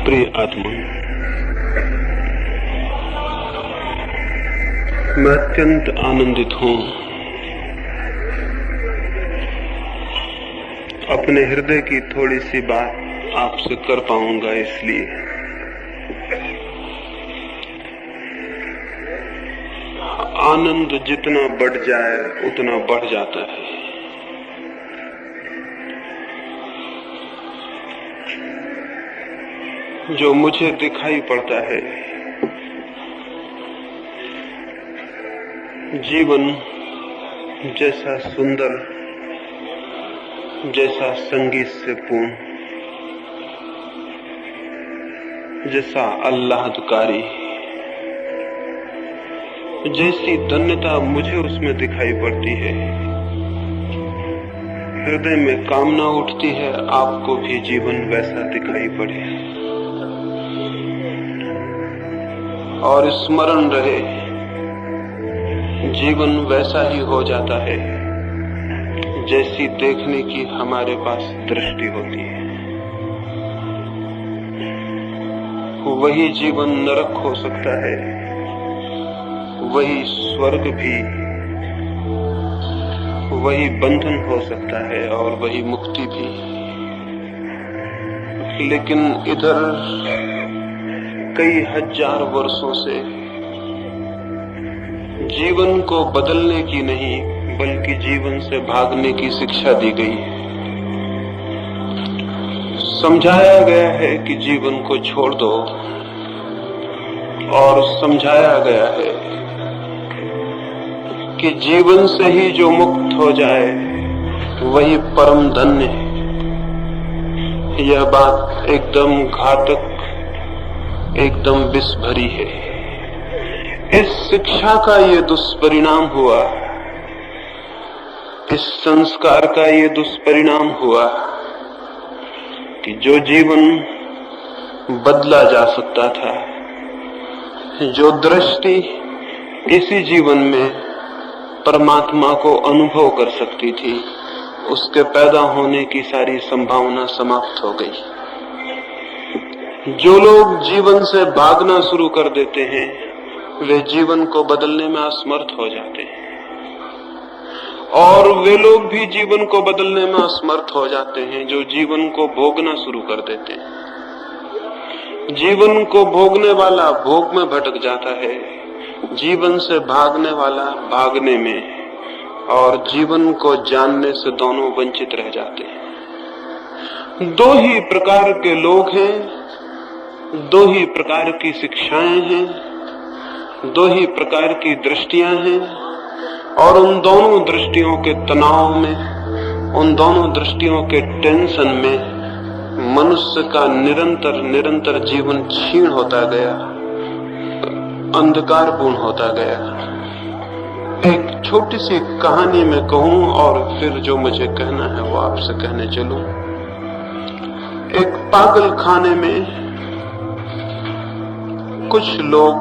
प्रिय आत्मा, मैं अत्यंत आनंदित हूं अपने हृदय की थोड़ी सी बात आपसे कर पाऊंगा। इसलिए आनंद जितना बढ़ जाए उतना बढ़ जाता है। जो मुझे दिखाई पड़ता है, जीवन जैसा सुंदर, जैसा संगीत से पूर्ण, जैसा आह्लादकारी, जैसी धन्यता मुझे उसमें दिखाई पड़ती है, हृदय में कामना उठती है आपको भी जीवन वैसा दिखाई पड़े और स्मरण रहे जीवन वैसा ही हो जाता है जैसी देखने की हमारे पास दृष्टि होती है। वही जीवन नरक हो सकता है, वही स्वर्ग भी, वही बंधन हो सकता है और वही मुक्ति भी। लेकिन इधर कई हजार वर्षों से जीवन को बदलने की नहीं बल्कि जीवन से भागने की शिक्षा दी गई है। समझाया गया है कि जीवन को छोड़ दो और समझाया गया है कि जीवन से ही जो मुक्त हो जाए वही परम धन्य है। यह बात एकदम घातक, एकदम विष भरी है। इस शिक्षा का ये दुष्परिणाम हुआ, इस संस्कार का ये दुष्परिणाम हुआ कि जो जीवन बदला जा सकता था, जो दृष्टि इसी जीवन में परमात्मा को अनुभव कर सकती थी, उसके पैदा होने की सारी संभावना समाप्त हो गई। जो लोग जीवन से भागना शुरू कर देते हैं वे जीवन को बदलने में असमर्थ हो जाते हैं, और वे लोग भी जीवन को बदलने में असमर्थ हो जाते हैं जो जीवन को भोगना शुरू कर देते हैं। जीवन को भोगने वाला भोग में भटक जाता है, जीवन से भागने वाला भागने में, और जीवन को जानने से दोनों वंचित रह जाते हैं। दो ही प्रकार के लोग हैं, दो ही प्रकार की शिक्षाएं हैं, दो ही प्रकार की दृष्टियां हैं, और उन दोनों दृष्टियों के तनाव में, उन दोनों दृष्टियों के टेंशन में मनुष्य का निरंतर जीवन क्षीण होता गया, अंधकारपूर्ण होता गया। एक छोटी सी कहानी मैं कहूं और फिर जो मुझे कहना है वो आपसे कहने चलूं। एक पागल खाने में कुछ लोग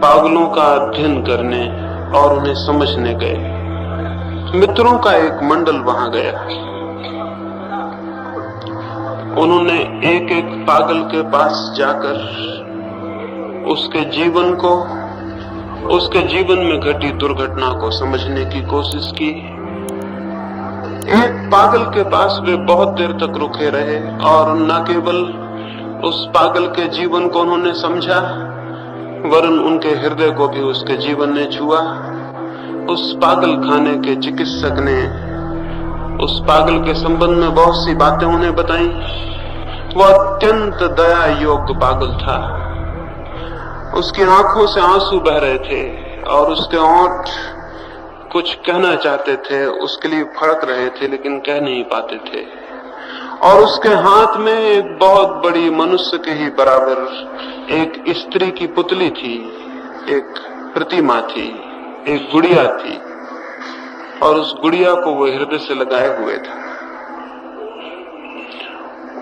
पागलों का अध्ययन करने और उन्हें समझने गए। मित्रों का एक मंडल वहां गया। उन्होंने एक एक पागल के पास जाकर उसके जीवन में घटी दुर्घटना को समझने की कोशिश की। एक पागल के पास वे बहुत देर तक रुके रहे और न केवल उस पागल के जीवन को उन्होंने समझा, वरन उनके हृदय को भी उसके जीवन ने छुआ। उस पागल खाने के चिकित्सक ने उस पागल के संबंध में बहुत सी बातें उन्हें बताई। वह अत्यंत दया योग्य पागल था। उसकी आंखों से आंसू बह रहे थे और उसके होंठ कुछ कहना चाहते थे, उसके लिए फड़क रहे थे लेकिन कह नहीं पाते थे। और उसके हाथ में एक बहुत बड़ी मनुष्य के ही बराबर एक स्त्री की पुतली थी, एक प्रतिमा थी, एक गुड़िया थी, और उस गुड़िया को वो हृदय से लगाए हुए था।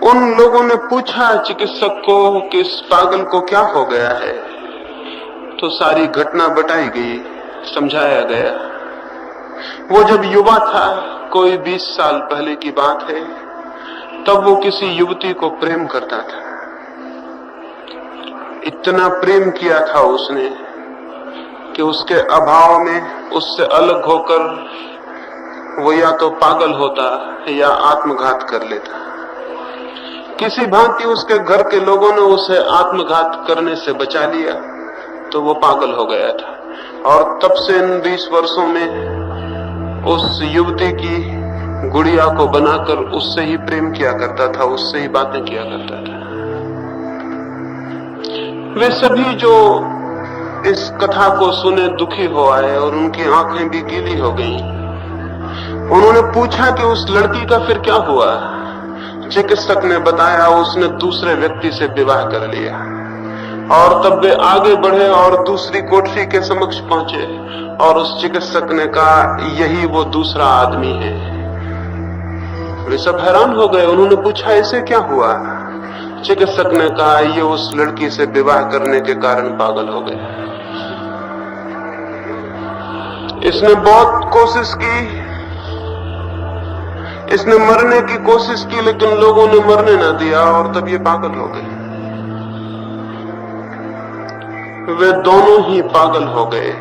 उन लोगों ने पूछा चिकित्सक को कि इस पागल को क्या हो गया है, तो सारी घटना बताई गई, समझाया गया। वो जब युवा था, कोई 20 साल पहले की बात है, तब वो किसी युवती को प्रेम करता था। इतना प्रेम किया था उसने कि उसके अभाव में उससे अलग होकर वो या तो पागल होता या आत्मघात कर लेता। किसी भांति उसके घर के लोगों ने उसे आत्मघात करने से बचा लिया तो वो पागल हो गया था। और तब से इन 20 वर्षों में उस युवती की गुड़िया को बनाकर उससे ही प्रेम किया करता था, उससे ही बातें किया करता था। वे सभी जो इस कथा को सुने दुखी हो आए और उनकी आंखें भी गीली हो गईं। उन्होंने पूछा कि उस लड़की का फिर क्या हुआ। चिकित्सक ने बताया उसने दूसरे व्यक्ति से विवाह कर लिया। और तब वे आगे बढ़े और दूसरी कोठरी के समक्ष पहुंचे और उस चिकित्सक ने कहा यही वो दूसरा आदमी है। वे सब हैरान हो गए। उन्होंने पूछा ऐसे क्या हुआ। चिकित्सक ने कहा ये उस लड़की से विवाह करने के कारण पागल हो गया। इसने बहुत कोशिश की, इसने मरने की कोशिश की, लेकिन लोगों ने मरने ना दिया और तब ये पागल हो गए। वे दोनों ही पागल हो गए।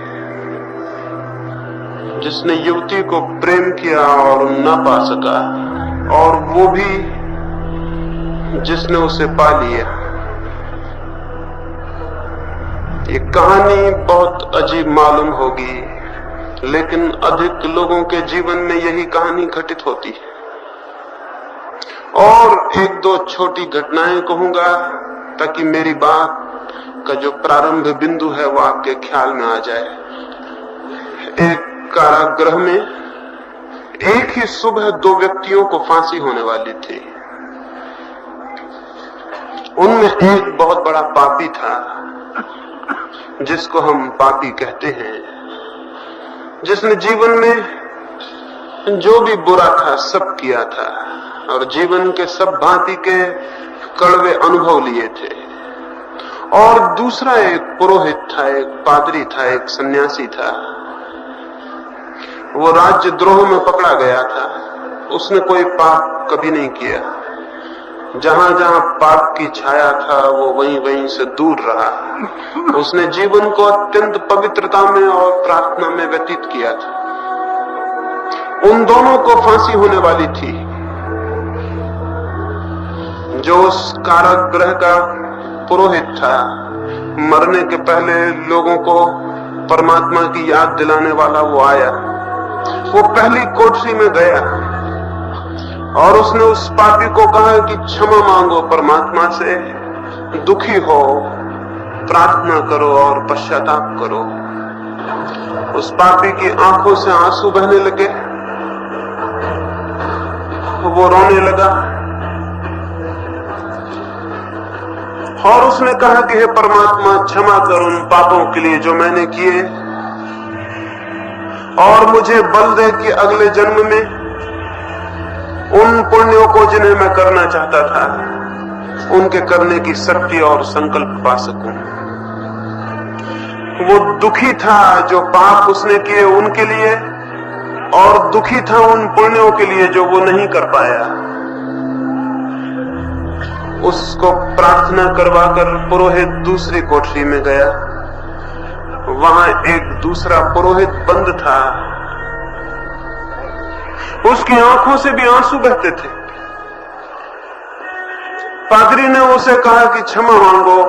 जिसने युवती को प्रेम किया और ना पा सका, और वो भी जिसने उसे पा लिया। ये कहानी बहुत अजीब मालूम होगी, लेकिन अधिक लोगों के जीवन में यही कहानी घटित होती है। और एक दो छोटी घटनाएं कहूंगा ताकि मेरी बात का जो प्रारंभ बिंदु है वो आपके ख्याल में आ जाए। एक कारागृह में एक ही सुबह 2 व्यक्तियों को फांसी होने वाली थी। उनमें एक बहुत बड़ा पापी था, जिसको हम पापी कहते हैं, जिसने जीवन में जो भी बुरा था सब किया था और जीवन के सब भांति के कड़वे अनुभव लिए थे। और दूसरा एक पुरोहित था, एक पादरी था, एक सन्यासी था। वो राज्यद्रोह में पकड़ा गया था। उसने कोई पाप कभी नहीं किया। जहां जहां पाप की छाया था वो वहीं वहीं से दूर रहा। उसने जीवन को अत्यंत पवित्रता में और प्रार्थना में व्यतीत किया था। उन दोनों को फांसी होने वाली थी। जो उस कारागृह का पुरोहित था, मरने के पहले लोगों को परमात्मा की याद दिलाने वाला वो आया। वो पहली कोठरी में गया और उसने उस पापी को कहा कि क्षमा मांगो परमात्मा से, दुखी हो, प्रार्थना करो और पश्चाताप करो। उस पापी की आंखों से आंसू बहने लगे। वो रोने लगा और उसने कहा कि हे परमात्मा, क्षमा कर उन पापों के लिए जो मैंने किए, और मुझे बल दे कि अगले जन्म में उन पुण्यों को जिन्हें मैं करना चाहता था, उनके करने की शक्ति और संकल्प पा सकूं। वो दुखी था जो पाप उसने किए उनके लिए, और दुखी था उन पुण्यों के लिए जो वो नहीं कर पाया। उसको प्रार्थना करवाकर पुरोहित दूसरी कोठरी में गया। वहां एक दूसरा पुरोहित बंद था। उसकी आंखों से भी आंसू बहते थे। पादरी ने उसे कहा कि क्षमा मांगो,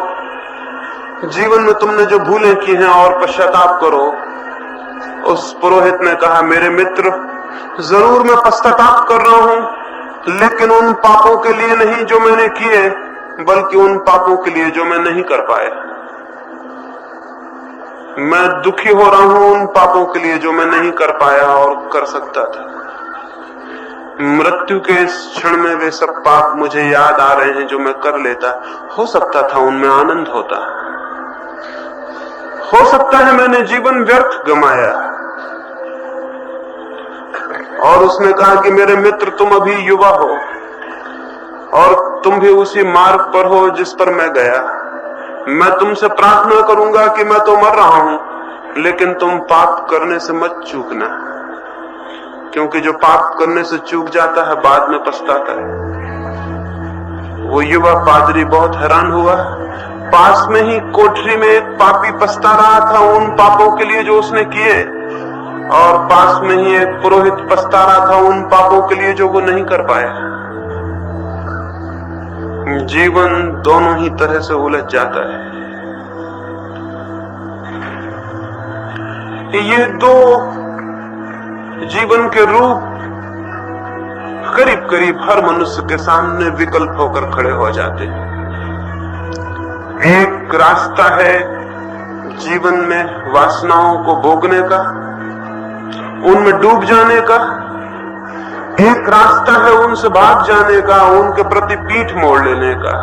जीवन में तुमने जो भूलें की हैं और पश्चाताप करो। उस पुरोहित ने कहा, मेरे मित्र, जरूर मैं पश्चाताप कर रहा हूं, लेकिन उन पापों के लिए नहीं जो मैंने किए, बल्कि उन पापों के लिए जो मैं नहीं कर पाया। मैं दुखी हो रहा हूं उन पापों के लिए जो मैं नहीं कर पाया और कर सकता था। मृत्यु के इस क्षण में वे सब पाप मुझे याद आ रहे हैं जो मैं कर लेता। हो सकता था उनमें आनंद होता। हो सकता है मैंने जीवन व्यर्थ गंवाया। और उसने कहा कि मेरे मित्र, तुम अभी युवा हो और तुम भी उसी मार्ग पर हो जिस पर मैं गया। मैं तुमसे प्रार्थना करूंगा कि मैं तो मर रहा हूं, लेकिन तुम पाप करने से मत चूकना, क्योंकि जो पाप करने से चूक जाता है बाद में पछताता है। वो युवा पादरी बहुत हैरान हुआ। पास में ही कोठरी में एक पापी पछता रहा था उन पापों के लिए जो उसने किए, और पास में ही एक पुरोहित पछता रहा था उन पापों के लिए जो वो नहीं कर पाया। जीवन दोनों ही तरह से उलझ जाता है। ये दो जीवन के रूप करीब करीब हर मनुष्य के सामने विकल्प होकर खड़े हो जाते हैं। एक रास्ता है जीवन में वासनाओं को भोगने का, उनमें डूब जाने का। एक रास्ता है उनसे भाग जाने का, उनके प्रति पीठ मोड़ लेने का।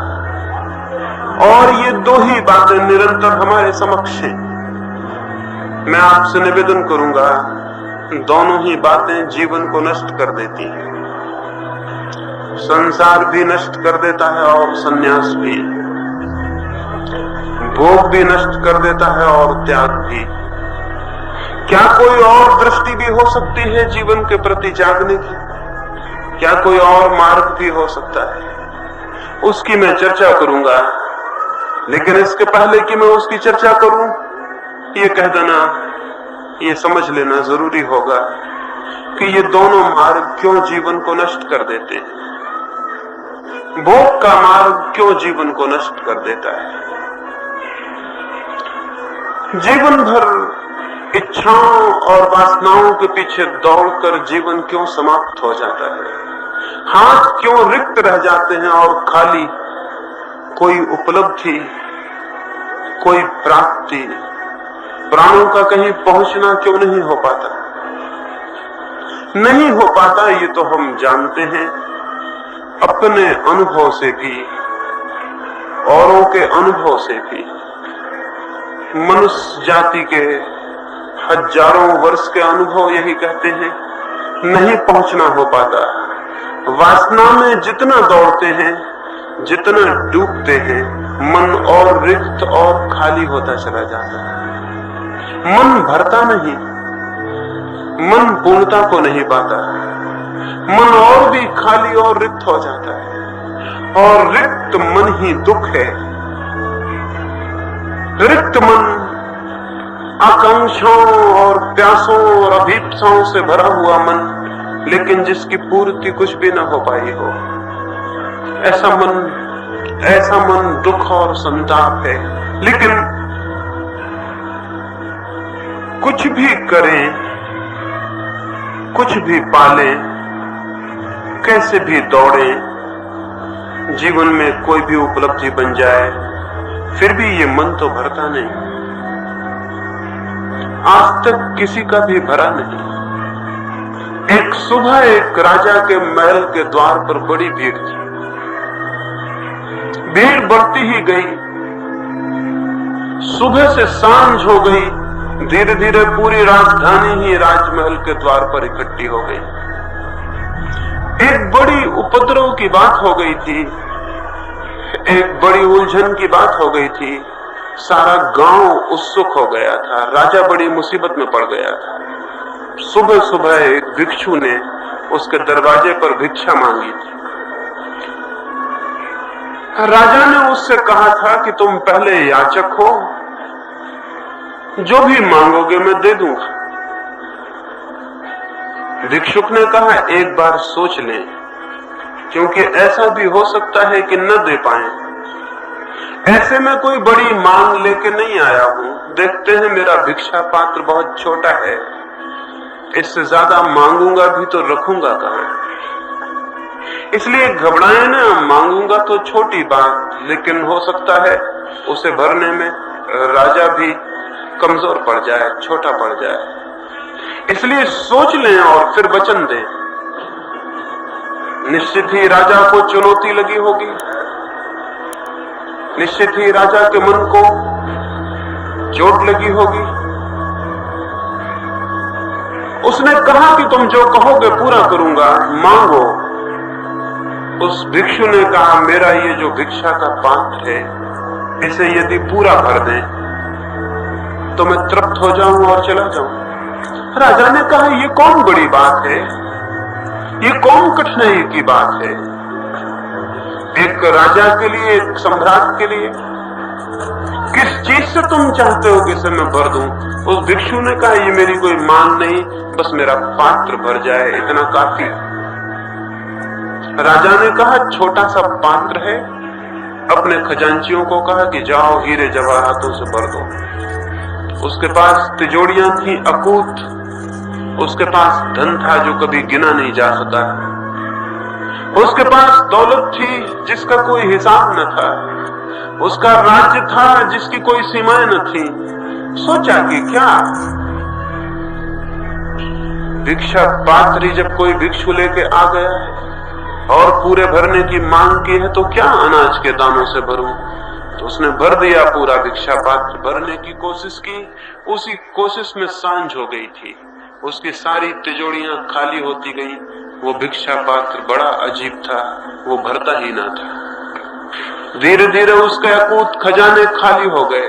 और ये दो ही बातें निरंतर हमारे समक्ष हैं। मैं आपसे निवेदन करूंगा, दोनों ही बातें जीवन को नष्ट कर देती हैं। संसार भी नष्ट कर देता है और संन्यास भी, भोग भी नष्ट कर देता है और त्याग भी। क्या कोई और दृष्टि भी हो सकती है जीवन के प्रति जागने की? क्या कोई और मार्ग भी हो सकता है? उसकी मैं चर्चा करूंगा, लेकिन इसके पहले कि मैं उसकी चर्चा करूं, ये कह देना, ये समझ लेना जरूरी होगा कि ये दोनों मार्ग क्यों जीवन को नष्ट कर देते हैं। भोग का मार्ग क्यों जीवन को नष्ट कर देता है? जीवन भर इच्छाओं और वासनाओं के पीछे दौड़कर जीवन क्यों समाप्त हो जाता है? हाथ क्यों रिक्त रह जाते हैं और खाली? कोई उपलब्धि, कोई प्राप्ति, प्राणों का कहीं पहुंचना क्यों नहीं हो पाता? नहीं हो पाता, ये तो हम जानते हैं अपने अनुभव से भी, औरों के अनुभव से भी। मनुष्य जाति के हजारों वर्ष के अनुभव यही कहते हैं, नहीं पहुंचना हो पाता। वासना में जितना दौड़ते हैं, जितना डूबते हैं, मन और रिक्त और खाली होता चला जाता है। मन भरता नहीं, मन पूर्णता को नहीं पाता। मन और भी खाली और रिक्त हो जाता है, और रिक्त मन ही दुख है। रिक्त मन आकांक्षाओं और प्यासों और अभीप्साओं से भरा हुआ मन, लेकिन जिसकी पूर्ति कुछ भी न हो पाई हो, ऐसा मन दुख और संताप है। लेकिन कुछ भी करें, कुछ भी पालें, कैसे भी दौड़ें, जीवन में कोई भी उपलब्धि बन जाए, फिर भी ये मन तो भरता नहीं। आज तक किसी का भी भरा नहीं। एक सुबह एक राजा के महल के द्वार पर बड़ी भीड़ थी। भीड़ बढ़ती ही गई, सुबह से सांझ हो गई, धीरे धीरे पूरी राजधानी ही राजमहल के द्वार पर इकट्ठी हो गई। एक बड़ी उपद्रव की बात हो गई थी, एक बड़ी उलझन की बात हो गई थी। सारा गांव उत्सुक हो गया था, राजा बड़ी मुसीबत में पड़ गया था। सुबह सुबह एक भिक्षु ने उसके दरवाजे पर भिक्षा मांगी थी। राजा ने उससे कहा था कि तुम पहले याचक हो, जो भी मांगोगे मैं दे दूंगा। भिक्षुक ने कहा, एक बार सोच लें, क्योंकि ऐसा भी हो सकता है कि न दे पाए। ऐसे में कोई बड़ी मांग लेके नहीं आया हूं, देखते हैं मेरा भिक्षा पात्र बहुत छोटा है, इससे ज्यादा मांगूंगा भी तो रखूंगा कहां। इसलिए घबराए ना, मांगूंगा तो छोटी बात, लेकिन हो सकता है उसे भरने में राजा भी कमजोर पड़ जाए, छोटा पड़ जाए। इसलिए सोच लें और फिर वचन दें। निश्चित ही राजा को चुनौती लगी होगी, निश्चित ही राजा के मन को चोट लगी होगी। उसने कहा कि तुम जो कहोगे पूरा करूंगा, मांगो। उस भिक्षु ने कहा, मेरा ये जो भिक्षा का पात्र है, इसे यदि पूरा भर दें तो मैं तृप्त हो जाऊं और चला जाऊं। राजा ने कहा, ये कौन बड़ी बात है, ये कौन कठिनाई की बात है। एक राजा के लिए, एक सम्राट के लिए? किस चीज से तुम चाहते हो कि इसे मैं भर दूं? उस भिक्षु ने कहा, ये मेरी कोई मांग नहीं, बस मेरा पात्र भर जाए, इतना काफी। राजा ने कहा, छोटा सा पात्र है। अपने खजांचियों को कहा कि जाओ हीरे जवाहरातों से भर दो। उसके पास तिजोरियां थी अकूत, उसके पास धन था जो कभी गिना नहीं जा सका, उसके पास दौलत थी जिसका कोई हिसाब न था, उसका राज्य था जिसकी कोई सीमाएं न थी। सोचा कि क्या भिक्षा पात्री जब कोई भिक्षु लेके आ गया है और पूरे भरने की मांग की है तो क्या अनाज के दानों से भरूं? तो उसने भर दिया पूरा भिक्षा पात्र, भरने की कोशिश की। उसी कोशिश में सांझ हो गई थी, उसकी सारी तिजोरियां खाली होती गई। वो भिक्षा पात्र बड़ा अजीब था, वो भरता ही ना था। धीरे धीरे उसके अकूत खजाने खाली हो गए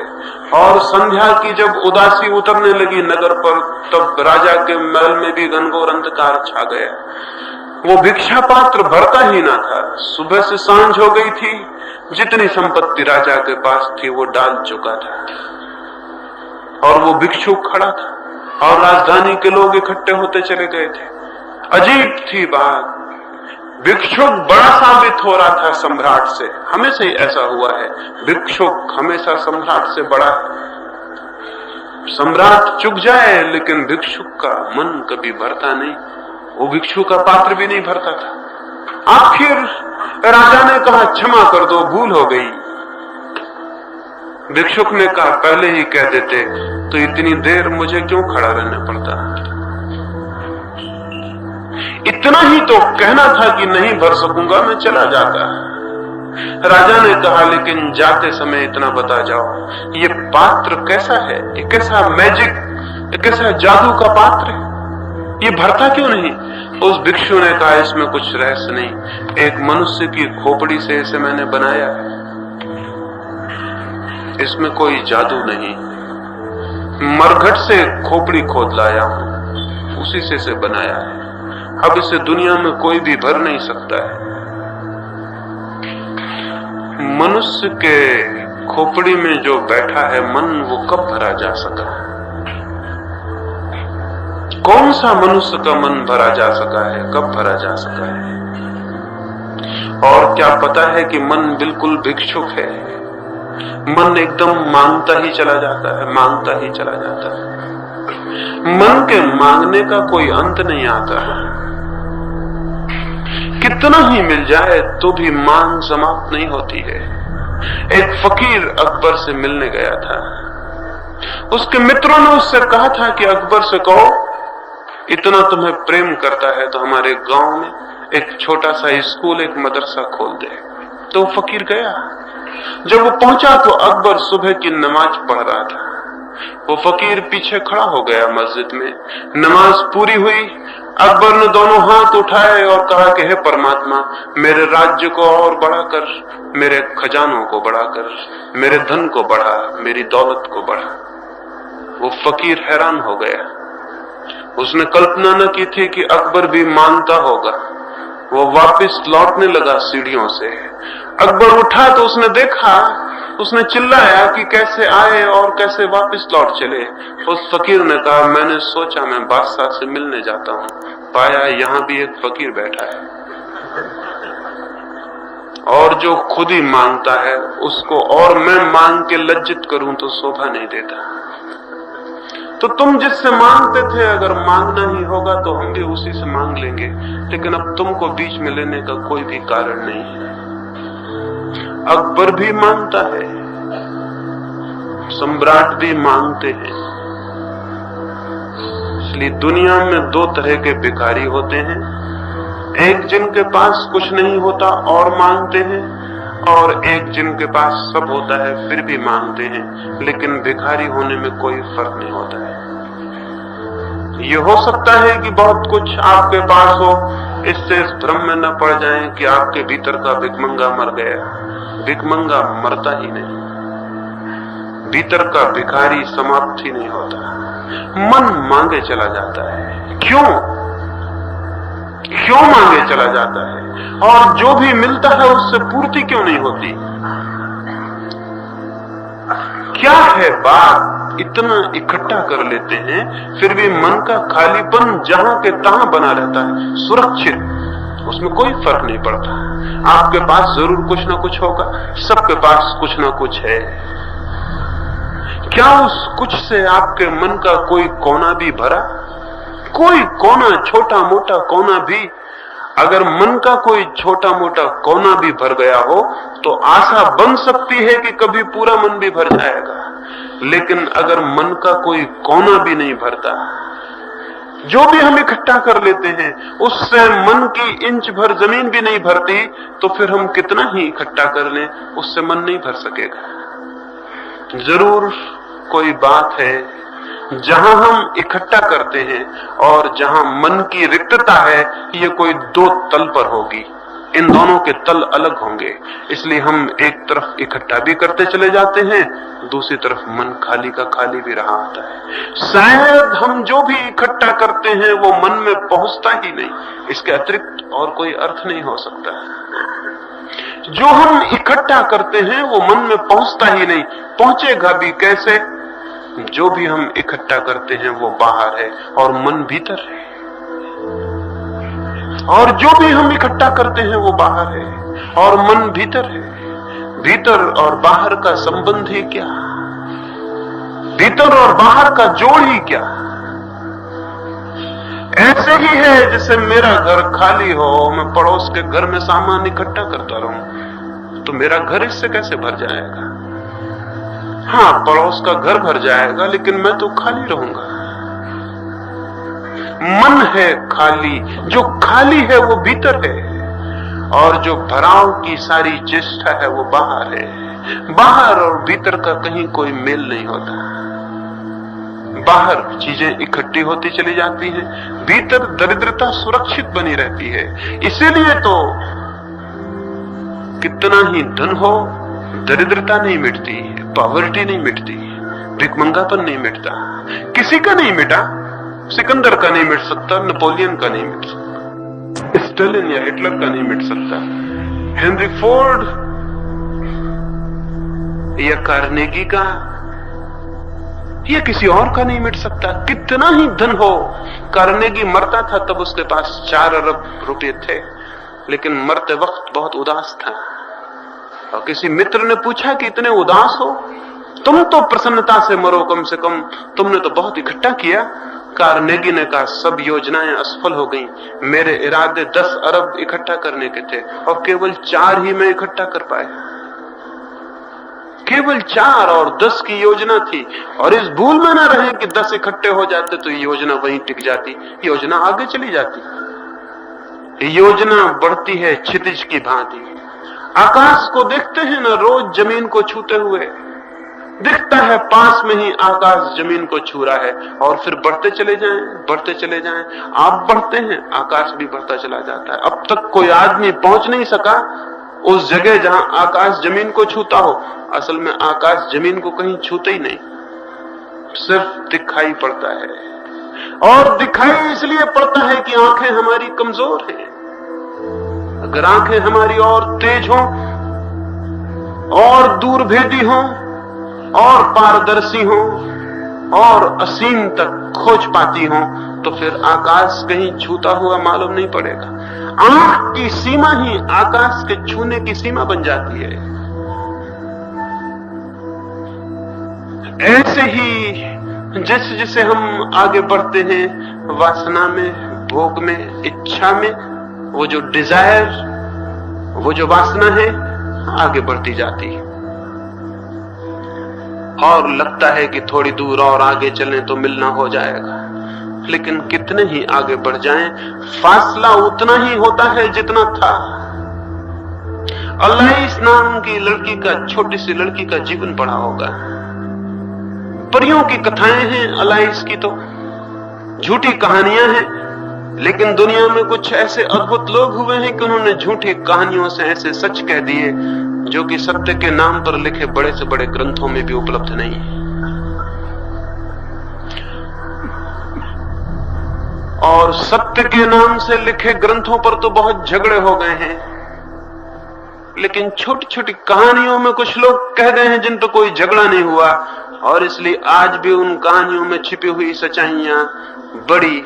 और संध्या की जब उदासी उतरने लगी नगर पर, तब राजा के महल में भी घनघोर अंधकार छा गया। वो भिक्षा पात्र भरता ही ना था। सुबह से सांझ हो गई थी, जितनी संपत्ति राजा के पास थी वो डाल चुका था और वो भिक्षु खड़ा था और राजधानी के लोग इकट्ठे होते चले गए थे। अजीब थी बात, भिक्षुक बड़ा साबित हो रहा था सम्राट से। हमेशा ही ऐसा हुआ है, भिक्षुक हमेशा सम्राट से बड़ा है। सम्राट चुक जाए लेकिन भिक्षुक का मन कभी भरता नहीं, वो भिक्षु का पात्र भी नहीं भरता था। आखिर राजा ने कहा, क्षमा कर दो, भूल हो गई। भिक्षुक ने कहा, पहले ही कह देते तो इतनी देर मुझे क्यों खड़ा रहना पड़ता? इतना ही तो कहना था कि नहीं भर सकूंगा, मैं चला जाता। राजा ने कहा, लेकिन जाते समय इतना बता जाओ, ये पात्र कैसा है? ये कैसा मैजिक, ये कैसा जादू का पात्र है? ये भरता क्यों नहीं? उस भिक्षु ने कहा, इसमें कुछ रहस्य नहीं, एक मनुष्य की खोपड़ी से इसे मैंने बनाया है, इसमें कोई जादू नहीं। मरघट से खोपड़ी खोद लाया हूं, उसी से इसे बनाया है। अब इसे दुनिया में कोई भी भर नहीं सकता है। मनुष्य के खोपड़ी में जो बैठा है मन, वो कब भरा जा सका? कौन सा मनुष्य का मन भरा जा सका है, कब भरा जा सका है? और क्या पता है कि मन बिल्कुल भिक्षुक है। मन एकदम मांगता ही चला जाता है, मांगता ही चला जाता है। मन के मांगने का कोई अंत नहीं आता है। कितना ही मिल जाए तो भी मांग समाप्त नहीं होती है। एक फकीर अकबर से मिलने गया था। उसके मित्रों ने उससे कहा था कि अकबर से कहो, इतना तुम्हें प्रेम करता है तो हमारे गांव में एक छोटा सा स्कूल, एक मदरसा खोल दे। तो वो फकीर गया। जब वो पहुंचा तो अकबर सुबह की नमाज पढ़ रहा था। वो फकीर पीछे खड़ा हो गया मस्जिद में। नमाज पूरी हुई, अकबर ने दोनों हाथ उठाए और कहा कि हे परमात्मा, मेरे राज्य को और बढ़ाकर, मेरे खजानों को बढ़ाकर, मेरे धन को बढ़ा, मेरी दौलत को बढ़ा। वो फकीर हैरान हो गया। उसने कल्पना न की थी कि अकबर भी मानता होगा। वो वापस लौटने लगा सीढ़ियों से। अकबर उठा तो उसने देखा, उसने चिल्लाया कि कैसे आए और कैसे वापस लौट चले। उस फकीर ने कहा, मैंने सोचा मैं बादशाह से मिलने जाता हूं, पाया यहां भी एक फकीर बैठा है और जो खुद ही मांगता है उसको और मैं मांग के लज्जित करूं तो शोभा नहीं देता। तो तुम जिससे मांगते थे, अगर मांगना ही होगा तो हम भी उसी से मांग लेंगे, लेकिन अब तुमको बीच में लेने का कोई भी कारण नहीं है। अकबर भी मांगता है, सम्राट भी मांगते हैं। इसलिए दुनिया में दो तरह के भिखारी होते हैं, एक जिनके पास कुछ नहीं होता और मांगते हैं, और एक जिनके पास सब होता है फिर भी मांगते हैं, लेकिन भिखारी होने में कोई फर्क नहीं होता है। ये हो सकता है कि बहुत कुछ आपके पास हो, इससे इस भ्रम में न पड़ जाएं कि आपके भीतर का भिखमंगा मर गया। भिखमंगा मरता ही नहीं, भीतर का भिखारी समाप्त ही नहीं होता। मन मांगे चला जाता है। क्यों? क्यों मांगे चला जाता है, और जो भी मिलता है उससे पूर्ति क्यों नहीं होती? क्या है बात, इतना इकट्ठा कर लेते हैं फिर भी मन का खालीपन जहां के तहां बना रहता है, सुरक्षित, उसमें कोई फर्क नहीं पड़ता। आपके पास जरूर कुछ ना कुछ होगा, सबके पास कुछ ना कुछ है। क्या उस कुछ से आपके मन का कोई कोना भी भरा? कोई कोना, छोटा मोटा कोना भी, अगर मन का कोई छोटा मोटा कोना भी भर गया हो तो आशा बन सकती है कि कभी पूरा मन भी भर जाएगा। लेकिन अगर मन का कोई कोना भी नहीं भरता, जो भी हम इकट्ठा कर लेते हैं उससे मन की इंच भर जमीन भी नहीं भरती, तो फिर हम कितना ही इकट्ठा कर लें उससे मन नहीं भर सकेगा। जरूर कोई बात है जहां हम इकट्ठा करते हैं और जहां मन की रिक्तता है, ये कोई दो तल पर होगी, इन दोनों के तल अलग होंगे। इसलिए हम एक तरफ इकट्ठा भी करते चले जाते हैं, दूसरी तरफ मन खाली का खाली भी रहा आता है। शायद हम जो भी इकट्ठा करते हैं वो मन में पहुंचता ही नहीं, इसके अतिरिक्त और कोई अर्थ नहीं हो सकता। जो हम इकट्ठा करते हैं वो मन में पहुंचता ही नहीं, पहुंचेगा भी कैसे? जो भी हम इकट्ठा करते हैं वो बाहर है और मन भीतर है, और जो भी हम इकट्ठा करते हैं वो बाहर है और मन भीतर है। भीतर और बाहर का संबंध ही क्या? भीतर और बाहर का जोड़ ही क्या? ऐसे ही है जैसे मेरा घर खाली हो, मैं पड़ोस के घर में सामान इकट्ठा करता रहूं, तो मेरा घर इससे कैसे भर जाएगा? हाँ, पड़ोस का घर भर जाएगा, लेकिन मैं तो खाली रहूंगा। मन है खाली, जो खाली है वो भीतर है, और जो भराव की सारी चेष्टा है वो बाहर है। बाहर और भीतर का कहीं कोई मेल नहीं होता। बाहर चीजें इकट्ठी होती चली जाती हैं, भीतर दरिद्रता सुरक्षित बनी रहती है। इसीलिए तो कितना ही धन हो, दरिद्रता नहीं मिटती, पॉवर्टी नहीं मिटती, भिखमंगापन नहीं मिटता। किसी का नहीं मिटा, सिकंदर का नहीं मिट सकता, नेपोलियन का नहीं मिट सकता, स्टालिन या हिटलर का नहीं मिट सकता, हेनरी फोर्ड या कार्नेगी का या किसी और का नहीं मिट सकता। कितना ही धन हो, कार्नेगी मरता था तब उसके पास 4 अरब रुपए थे, लेकिन मरते वक्त बहुत उदास था। और किसी मित्र ने पूछा कि इतने उदास हो, तुम तो प्रसन्नता से मरो, कम से कम तुमने तो बहुत इकट्ठा किया। कार्नेगी ने कहा, सब योजनाएं असफल हो गईं, मेरे इरादे 10 अरब इकट्ठा करने के थे और केवल 4 ही मैं इकट्ठा कर पाया। केवल 4 और 10 की योजना थी, और इस भूल में न रहे कि 10 इकट्ठे हो जाते तो योजना वहीं टिक जाती, योजना आगे चली जाती। योजना बढ़ती है क्षितिज की भांति। आकाश को देखते हैं ना, रोज जमीन को छूते हुए दिखता है, पास में ही आकाश जमीन को छू रहा है, और फिर बढ़ते चले जाएं, बढ़ते चले जाएं। आप बढ़ते हैं, आकाश भी बढ़ता चला जाता है। अब तक कोई आदमी पहुंच नहीं सका उस जगह जहां आकाश जमीन को छूता हो। असल में आकाश जमीन को कहीं छूते ही नहीं, सिर्फ दिखाई पड़ता है, और दिखाई इसलिए पड़ता है कि आंखें हमारी कमजोर हैं। अगर आंखें हमारी और तेज हों और दूरभेदी हों और पारदर्शी हों और असीम तक खोज पाती हों, तो फिर आकाश कहीं छूता हुआ मालूम नहीं पड़ेगा। आंख की सीमा ही आकाश के छूने की सीमा बन जाती है। ऐसे ही जैसे जैसे हम आगे बढ़ते हैं, वासना में, भोग में, इच्छा में, वो जो डिजायर, वो जो वासना है, आगे बढ़ती जाती है, और लगता है कि थोड़ी दूर और आगे चलें तो मिलना हो जाएगा। लेकिन कितने ही आगे बढ़ जाएं, फासला उतना ही होता है जितना था। अलाइस नाम की लड़की का, छोटी सी लड़की का जीवन पढ़ा होगा। परियों की कथाएं हैं अलाइस की, तो झूठी कहानियां हैं, लेकिन दुनिया में कुछ ऐसे अद्भुत लोग हुए हैं कि उन्होंने झूठी कहानियों से ऐसे सच कह दिए जो कि सत्य के नाम पर लिखे बड़े से बड़े ग्रंथों में भी उपलब्ध नहीं है। और सत्य के नाम से लिखे ग्रंथों पर तो बहुत झगड़े हो गए हैं, लेकिन छोटी छोटी कहानियों में कुछ लोग कह गए हैं जिन पर कोई झगड़ा नहीं हुआ, और इसलिए आज भी उन कहानियों में छिपी हुई सच्चाइयां बड़ी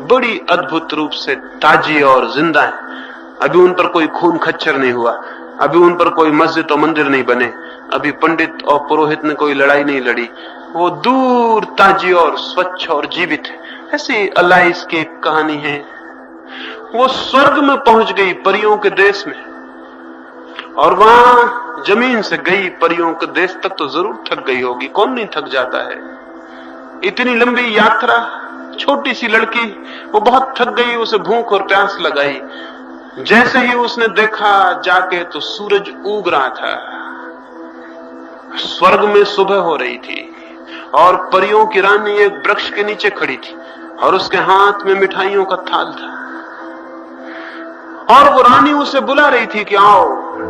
बड़ी अद्भुत रूप से ताजी और जिंदा है। अभी उन पर कोई खून खच्चर नहीं हुआ, अभी उन पर कोई मस्जिद और मंदिर नहीं बने, अभी पंडित और पुरोहित ने कोई लड़ाई नहीं लड़ी, वो दूर ताजी और स्वच्छ और जीवित है। ऐसी अलाइस की एक कहानी है, वो स्वर्ग में पहुंच गई परियों के देश में, और वहां जमीन से गई परियों के देश तक तो जरूर थक गई होगी, कौन नहीं थक जाता है। इतनी लंबी यात्रा, छोटी सी लड़की, वो बहुत थक गई, उसे भूख और प्यास लगाई। जैसे ही उसने देखा जाके तो सूरज उग रहा था, स्वर्ग में सुबह हो रही थी, और परियों की रानी एक वृक्ष के नीचे खड़ी थी और उसके हाथ में मिठाइयों का थाल था, और वो रानी उसे बुला रही थी कि आओ।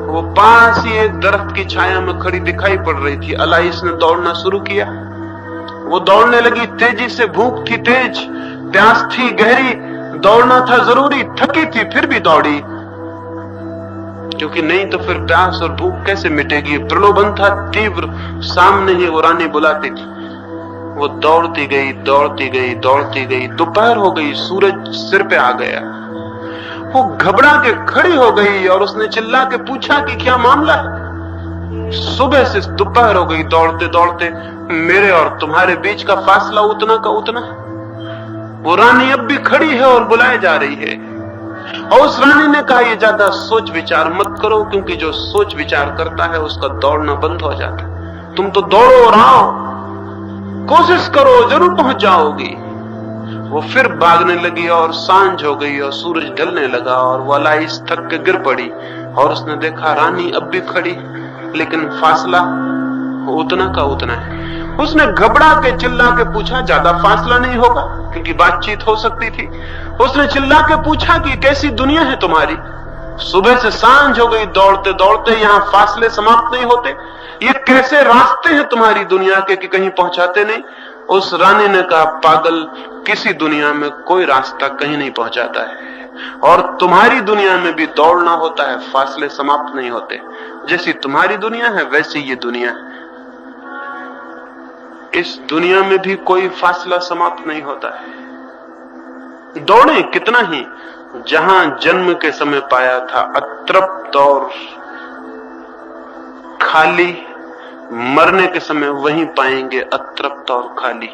वो पास ही एक दरख्त की छाया में खड़ी दिखाई पड़ रही थी। अलाइस ने दौड़ना शुरू किया, वो दौड़ने लगी तेजी से, भूख थी तेज, प्यास थी गहरी, दौड़ना था जरूरी, थकी थी फिर भी दौड़ी, क्योंकि नहीं तो फिर प्यास और भूख कैसे मिटेगी। प्रलोभन था तीव्र, सामने ही वो रानी बुलाती थी। वो दौड़ती गई दौड़ती गई दौड़ती गई, दोपहर हो गई, सूरज सिर पे आ गया। वो घबरा के खड़ी हो गई और उसने चिल्ला के पूछा कि क्या मामला है। सुबह से दोपहर हो गई, दौड़ते दौड़ते मेरे और तुम्हारे बीच का फासला उतना का उतना है। वो रानी अब भी खड़ी है और बुलाए जा रही है, और उस रानी ने कहा ये ज्यादा सोच विचार मत करो, क्योंकि जो सोच विचार करता है उसका दौड़ना बंद हो जाता है। तुम तो दौड़ो और आओ, कोशिश करो, जरूर पहुंच जाओगी। वो फिर भागने लगी और सांझ हो गई और सूरज ढलने लगा, और वो अलाइस थक के गिर पड़ी, और उसने देखा रानी अब भी खड़ी, लेकिन फासला उतना का उतना है। उसने घबरा के चिल्ला के पूछा, ज्यादा फासला नहीं होगा, क्योंकि बातचीत हो सकती थी। उसने चिल्ला के पूछा कि कैसी दुनिया है तुम्हारी, सुबह से सांझ हो गई दौड़ते दौड़ते, यहाँ फासले समाप्त नहीं होते, ये कैसे रास्ते हैं तुम्हारी दुनिया के कि कहीं पहुंचाते नहीं। उस रानी ने कहा, पागल, किसी दुनिया में कोई रास्ता कहीं नहीं पहुंचाता है, और तुम्हारी दुनिया में भी दौड़ना होता है, फासले समाप्त नहीं होते। जैसी तुम्हारी दुनिया है वैसी ये दुनिया है, इस दुनिया में भी कोई फासला समाप्त नहीं होता है। दौड़े कितना ही, जहां जन्म के समय पाया था अतृप्त और खाली, मरने के समय वहीं पाएंगे अतृप्त और खाली।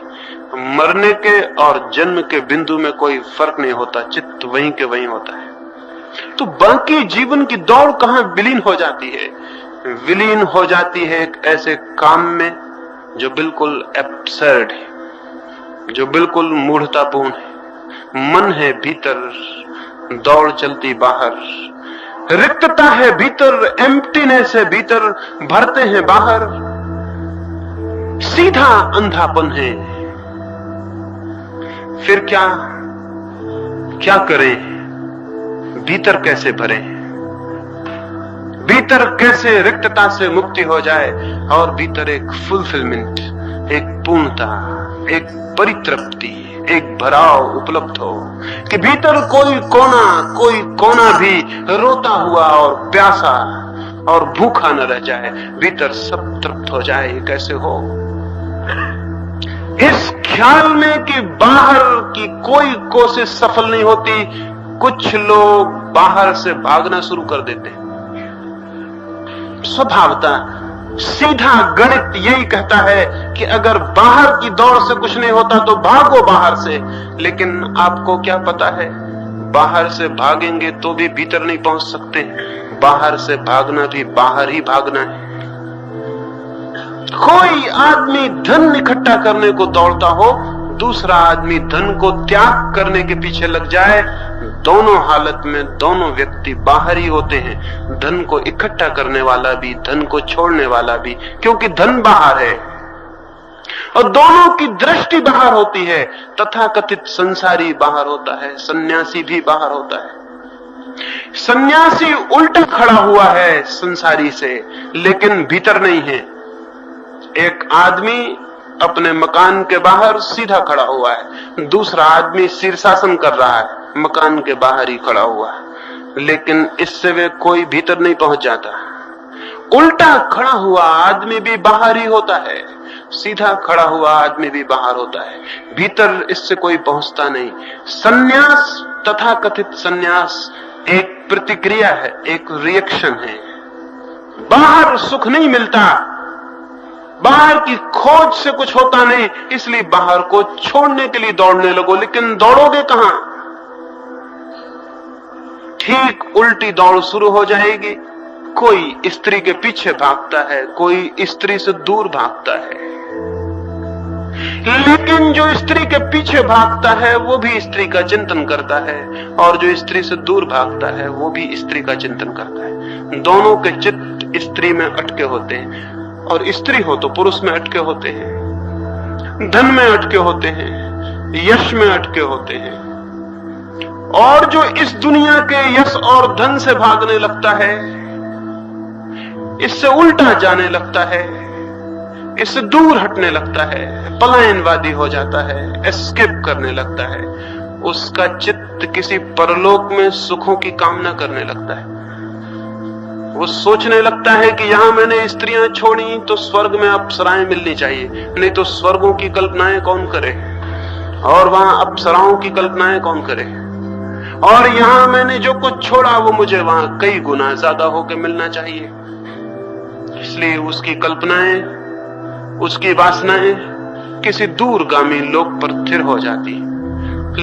मरने के और जन्म के बिंदु में कोई फर्क नहीं होता, चित्त वहीं के वहीं होता है। तो बाकी जीवन की दौड़ कहां विलीन हो जाती है? विलीन हो जाती है एक ऐसे काम में जो बिल्कुल एब्सर्ड है, जो बिल्कुल मूढ़तापूर्ण है। मन है भीतर, दौड़ चलती बाहर, रिक्तता है भीतर, एम्प्टीनेस है भीतर, भरते हैं बाहर, सीधा अंधापन है। फिर क्या क्या करें? भीतर कैसे भरें? भीतर कैसे रिक्तता से मुक्ति हो जाए और भीतर एक फुलफिलमेंट, एक पूर्णता, एक परितृप्ति, एक भराव उपलब्ध हो कि भीतर कोई कोना भी रोता हुआ और प्यासा और भूखा न रह जाए, भीतर सब तृप्त हो जाए। कैसे हो? इस ख्याल में कि बाहर की कोई कोशिश सफल नहीं होती, कुछ लोग बाहर से भागना शुरू कर देते हैं। स्वभावतः सीधा गणित यही कहता है कि अगर बाहर की दौड़ से कुछ नहीं होता तो भागो बाहर से। लेकिन आपको क्या पता है, बाहर से भागेंगे तो भी भीतर नहीं पहुंच सकते। बाहर से भागना भी बाहर ही भागना है। कोई आदमी धन इकट्ठा करने को दौड़ता हो, दूसरा आदमी धन को त्याग करने के पीछे लग जाए, दोनों हालत में दोनों व्यक्ति बाहर ही होते हैं। धन को इकट्ठा करने वाला भी, धन को छोड़ने वाला भी, क्योंकि धन बाहर है और दोनों की दृष्टि बाहर होती है। तथाकथित संसारी बाहर होता है, सन्यासी भी बाहर होता है। सन्यासी उल्टा खड़ा हुआ है संसारी से, लेकिन भीतर नहीं है। एक आदमी अपने मकान के बाहर सीधा खड़ा हुआ है, दूसरा आदमी शीर्षासन कर रहा है, मकान के बाहर ही खड़ा हुआ है, लेकिन इससे वे कोई भीतर नहीं पहुंच जाता। उल्टा खड़ा हुआ आदमी भी बाहर ही होता है, सीधा खड़ा हुआ आदमी भी बाहर होता है, भीतर इससे कोई पहुंचता नहीं। सन्यास, तथाकथित सन्यास, एक प्रतिक्रिया है, एक रिएक्शन है। बाहर सुख नहीं मिलता, बाहर की खोज से कुछ होता नहीं, इसलिए बाहर को छोड़ने के लिए दौड़ने लगो, लेकिन दौड़ोगे कहां? ठीक उल्टी दौड़ शुरू हो जाएगी। कोई स्त्री के पीछे भागता है, कोई स्त्री से दूर भागता है, लेकिन जो स्त्री के पीछे भागता है वो भी स्त्री का चिंतन करता है, और जो स्त्री से दूर भागता है वो भी स्त्री का चिंतन करता है। दोनों के चित्त स्त्री में अटके होते हैं, और स्त्री हो तो पुरुष में अटके होते हैं, धन में अटके होते हैं, यश में अटके होते हैं। और जो इस दुनिया के यश और धन से भागने लगता है, इससे उल्टा जाने लगता है, इससे दूर हटने लगता है, पलायनवादी हो जाता है, एस्केप करने लगता है, उसका चित्त किसी परलोक में सुखों की कामना करने लगता है। वो सोचने लगता है कि यहां मैंने स्त्रियां छोड़ी तो स्वर्ग में अप्सराएं मिलनी चाहिए, नहीं तो स्वर्गों की कल्पनाएं कौन करे, और वहां अप्सराओं की कल्पनाएं कौन करे, और यहां मैंने जो कुछ छोड़ा वो मुझे वहां कई गुना ज्यादा होकर मिलना चाहिए। इसलिए उसकी कल्पनाएं, उसकी वासनाएं किसी दूरगामी लोक पर स्थिर हो जाती,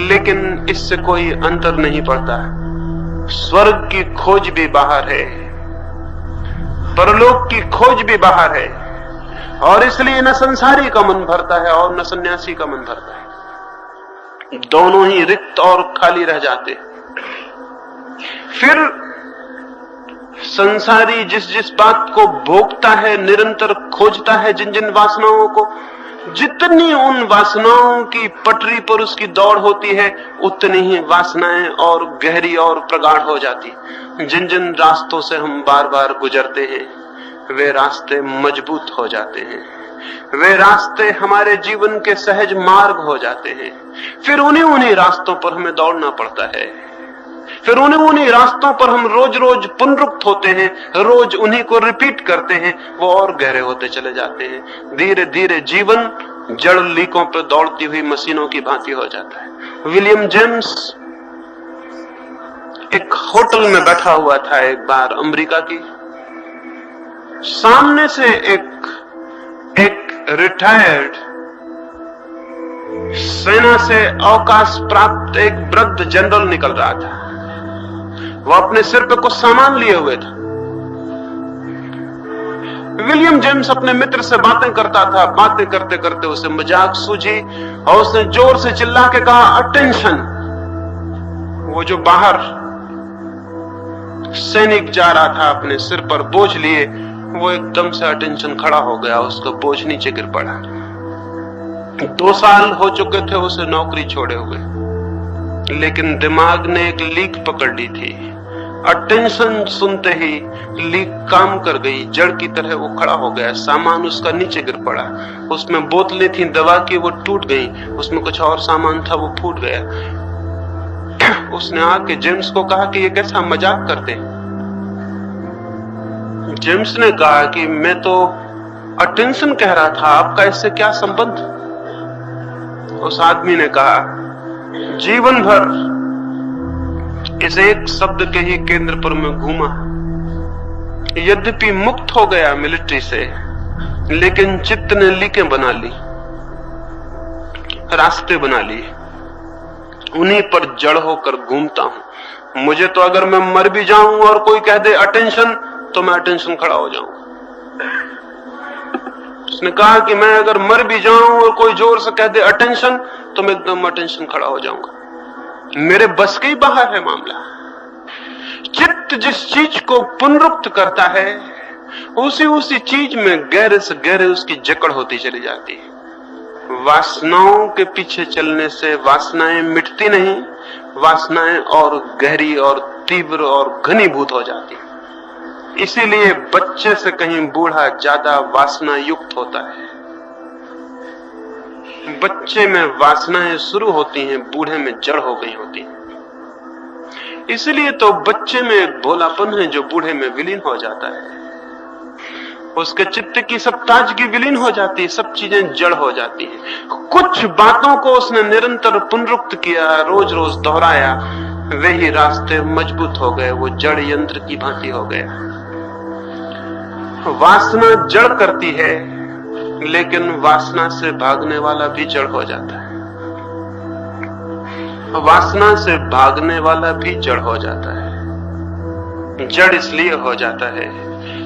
लेकिन इससे कोई अंतर नहीं पड़ता। स्वर्ग की खोज भी बाहर है, परलोक की खोज भी बाहर है, और इसलिए न संसारी का मन भरता है और न सन्यासी का मन भरता है। दोनों ही रिक्त और खाली रह जाते। फिर संसारी जिस जिस बात को भोगता है, निरंतर खोजता है जिन जिन वासनाओं को, जितनी उन वासनाओं की पटरी पर उसकी दौड़ होती है, उतनी ही वासनाएं और गहरी और प्रगाढ़ हो जाती। जिन जिन रास्तों से हम बार बार गुजरते हैं, वे रास्ते मजबूत हो जाते हैं, वे रास्ते हमारे जीवन के सहज मार्ग हो जाते हैं। फिर उन्हीं रास्तों पर हमें दौड़ना पड़ता है, फिर उन्हीं रास्तों पर हम रोज रोज पुनरुक्त होते हैं, रोज उन्हीं को रिपीट करते हैं, वो और गहरे होते चले जाते हैं। धीरे धीरे जीवन जड़ लीकों पर दौड़ती हुई मशीनों की भांति हो जाता है। विलियम जेम्स एक होटल में बैठा हुआ था एक बार अमेरिका की, सामने से एक रिटायर्ड सेना से अवकाश प्राप्त एक वृद्ध जनरल निकल रहा था। वो अपने सिर पे कुछ सामान लिए हुए था। विलियम जेम्स अपने मित्र से बातें करता था, बातें करते करते उसे मजाक सूझी और उसने जोर से चिल्ला के कहा, अटेंशन। वो जो बाहर सैनिक जा रहा था अपने सिर पर बोझ लिए, वो एकदम से अटेंशन खड़ा हो गया, उसका बोझ नीचे गिर पड़ा। 2 साल हो चुके थे उसे नौकरी छोड़े हुए, लेकिन दिमाग ने एक लीक पकड़ ली थी। अटेंशन सुनते ही लीक काम कर गई, जड़ की तरह वो खड़ा हो गया। सामान उसका नीचे गिर पड़ा, उसमें बोतलें थी दवा की, वो टूट गई, उसमें कुछ और सामान था वो फूट गया। उसने आके जेम्स को कहा कि ये कैसा मजाक करते हैं। जेम्स ने कहा कि मैं तो अटेंशन कह रहा था, आपका इससे क्या संबंध। उस आदमी ने कहा, जीवन भर इस एक शब्द के ही केंद्र पर मैं घूमा, यद्यपि मुक्त हो गया मिलिट्री से, लेकिन चित्त ने लीकें बना ली, रास्ते बना लिए, उन्हीं पर जड़ होकर घूमता हूं। मुझे तो अगर मैं मर भी जाऊं और कोई कह दे अटेंशन, तो मैं अटेंशन खड़ा हो जाऊं। उसने कहा कि मैं अगर मर भी जाऊं और कोई जोर से कह दे अटेंशन, तो मैं एकदम अटेंशन खड़ा हो जाऊंगा। मेरे बस के ही बाहर है मामला। चित्त जिस चीज को पुनरुक्त करता है, उसी चीज में गहरे से गहरे उसकी जकड़ होती चली जाती है। वासनाओं के पीछे चलने से वासनाएं मिटती नहीं, वासनाएं और गहरी और तीव्र और घनीभूत हो जाती। इसीलिए बच्चे से कहीं बूढ़ा ज्यादा वासना युक्त होता है। बच्चे में वासनाएं शुरू होती हैं, बूढ़े में जड़ हो गई होती हैं। इसलिए तो बच्चे में एक भोलापन है जो बूढ़े में विलीन हो जाता है। उसके चित्त की सब ताजगी विलीन हो जाती है, सब चीजें जड़ हो जाती हैं। कुछ बातों को उसने निरंतर पुनरुक्त किया, रोज रोज दोहराया, वे ही रास्ते मजबूत हो गए, वो जड़ यंत्र की भांति हो गया। वासना जड़ करती है, लेकिन वासना से भागने वाला भी जड़ हो जाता है। वासना से भागने वाला भी जड़ हो जाता है। जड़ इसलिए हो जाता है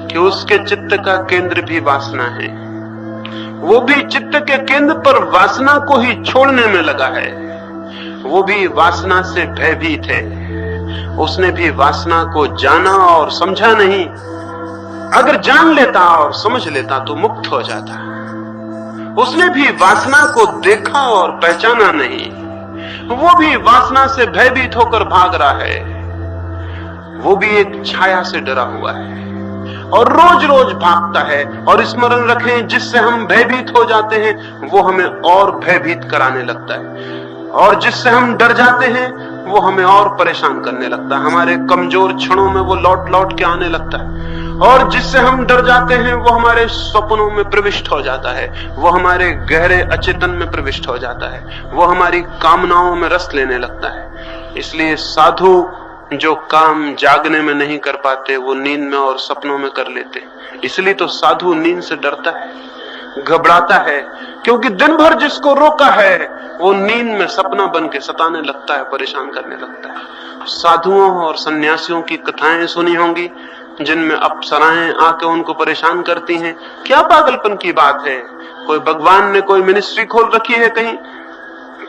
कि उसके चित्त का केंद्र भी वासना है। वो भी चित्त के केंद्र पर वासना को ही छोड़ने में लगा है। वो भी वासना से भयभीत है। उसने भी वासना को जाना और समझा नहीं। अगर जान लेता और समझ लेता तो मुक्त हो जाता। उसने भी वासना को देखा और पहचाना नहीं। वो भी वासना से भयभीत होकर भाग रहा है। वो भी एक छाया से डरा हुआ है और रोज रोज भागता है। और स्मरण रखें, जिससे हम भयभीत हो जाते हैं वो हमें और भयभीत कराने लगता है, और जिससे हम डर जाते हैं वो हमें और परेशान करने लगता है। हमारे कमजोर क्षणों में वो लौट लौट के आने लगता है, और जिससे हम डर जाते हैं वो हमारे सपनों में प्रविष्ट हो जाता है, वो हमारे गहरे अचेतन में प्रविष्ट हो जाता है, वो हमारी कामनाओं में रस लेने लगता है। इसलिए साधु जो काम जागने में नहीं कर पाते वो नींद में और सपनों में कर लेते। इसलिए तो साधु नींद से डरता है, घबराता है, क्योंकि दिन भर जिसको रोका है वो नींद में सपना बन के सताने लगता है, परेशान करने लगता है। साधुओं और सन्यासियों की कथाएं सुनी होंगी जिनमें अप्सराएं आके उनको परेशान करती हैं। क्या पागलपन की बात है। कोई भगवान ने कोई मिनिस्ट्री खोल रखी है कहीं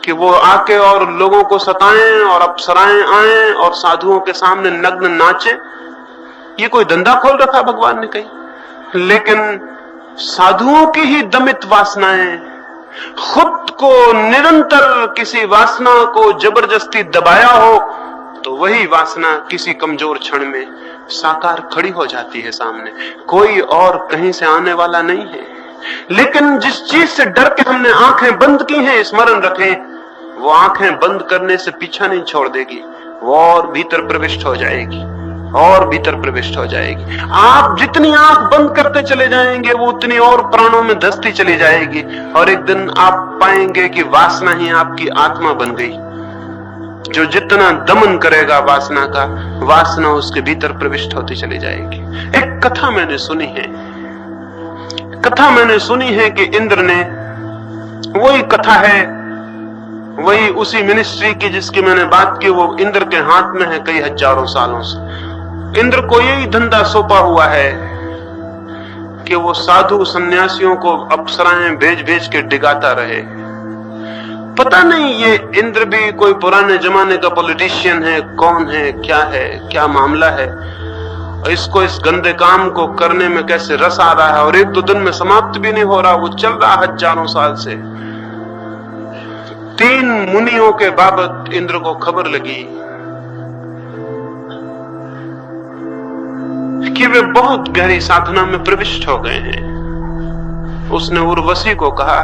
कि वो आके और लोगों को सताएं और अप्सराएं आए और साधुओं के सामने नग्न नाचे? ये कोई धंधा खोल रखा भगवान ने कहीं? लेकिन साधुओं की ही दमित वासनाएं, खुद को निरंतर किसी वासना को जबरदस्ती दबाया हो तो वही वासना किसी कमजोर क्षण में साकार खड़ी हो जाती है सामने। कोई और कहीं से आने वाला नहीं है। लेकिन जिस चीज से डर के हमने आंखें बंद की हैं, स्मरण रखें, वो आंखें बंद करने से पीछा नहीं छोड़ देगी, वो और भीतर प्रविष्ट हो जाएगी, और भीतर प्रविष्ट हो जाएगी। आप जितनी आंख बंद करते चले जाएंगे वो उतनी और प्राणों में धंसती चली जाएगी, और एक दिन आप पाएंगे कि वासना ही आपकी आत्मा बन गई। जो जितना दमन करेगा वासना का, वासना उसके भीतर प्रविष्ट होती चली जाएगी। एक कथा मैंने सुनी है कि इंद्र ने, वही कथा है, वही उसी मिनिस्ट्री की जिसकी मैंने बात की, वो इंद्र के हाथ में है कई हजारों सालों से। इंद्र को यही धंधा सौंपा हुआ है कि वो साधु सन्यासियों को अप्सराएं भेज भेज के डिगाता रहे। पता नहीं ये इंद्र भी कोई पुराने जमाने का पॉलिटिशियन है, कौन है, क्या मामला है, इसको इस गंदे काम को करने में कैसे रस आ रहा है, और एक दो दिन में समाप्त भी नहीं हो रहा, वो चल रहा हजारों साल से। 3 मुनियों के बाबत इंद्र को खबर लगी कि वे बहुत गहरी साधना में प्रविष्ट हो गए हैं। उसने उर्वशी को कहा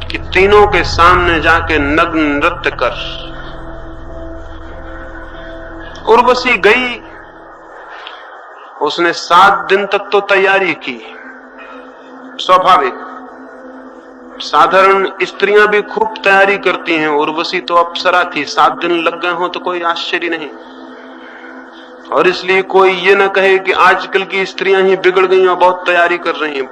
कि तीनों के सामने जाके नग्न नृत्य कर। उर्वशी गई। उसने 7 दिन तक तो तैयारी की, स्वाभाविक, साधारण स्त्रियां भी खूब तैयारी करती हैं। उर्वशी तो अप्सरा थी, 7 दिन लग गए हो तो कोई आश्चर्य नहीं। और इसलिए कोई ये न कहे कि आजकल की स्त्रियां ही बिगड़ गई और बहुत तैयारी कर रही हैं।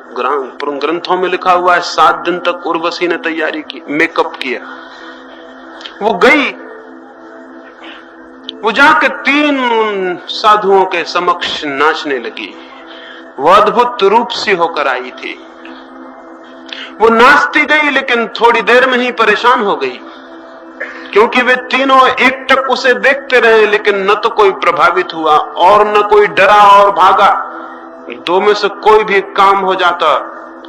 ग्रंथों में लिखा हुआ है 7 दिन तक उर्वशी ने तैयारी की, मेकअप किया। वो गई, वो जाकर 3 साधुओं के समक्ष नाचने लगी। वो अद्भुत रूप सी होकर आई थी। वो नाचती गई, लेकिन थोड़ी देर में ही परेशान हो गई, क्योंकि वे तीनों एकटक उसे देखते रहे, लेकिन न तो कोई प्रभावित हुआ और न कोई डरा और भागा। 2 में से कोई भी काम हो जाता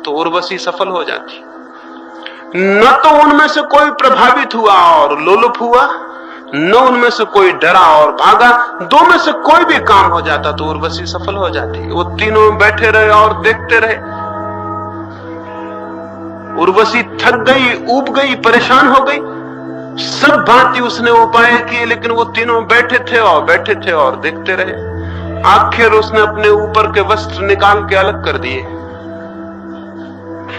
तो उर्वशी सफल हो जाती। न तो उनमें से कोई प्रभावित हुआ और लोलुप हुआ, न उनमें से कोई डरा और भागा। 2 में से कोई भी काम हो जाता तो उर्वशी सफल हो जाती। वो तीनों बैठे रहे और देखते रहे। उर्वशी थक गई, ऊब गई, परेशान हो गई। सब भांति उसने उपाय किए, लेकिन वो तीनों बैठे थे और देखते रहे। आखिर उसने अपने ऊपर के वस्त्र निकाल के अलग कर दिए।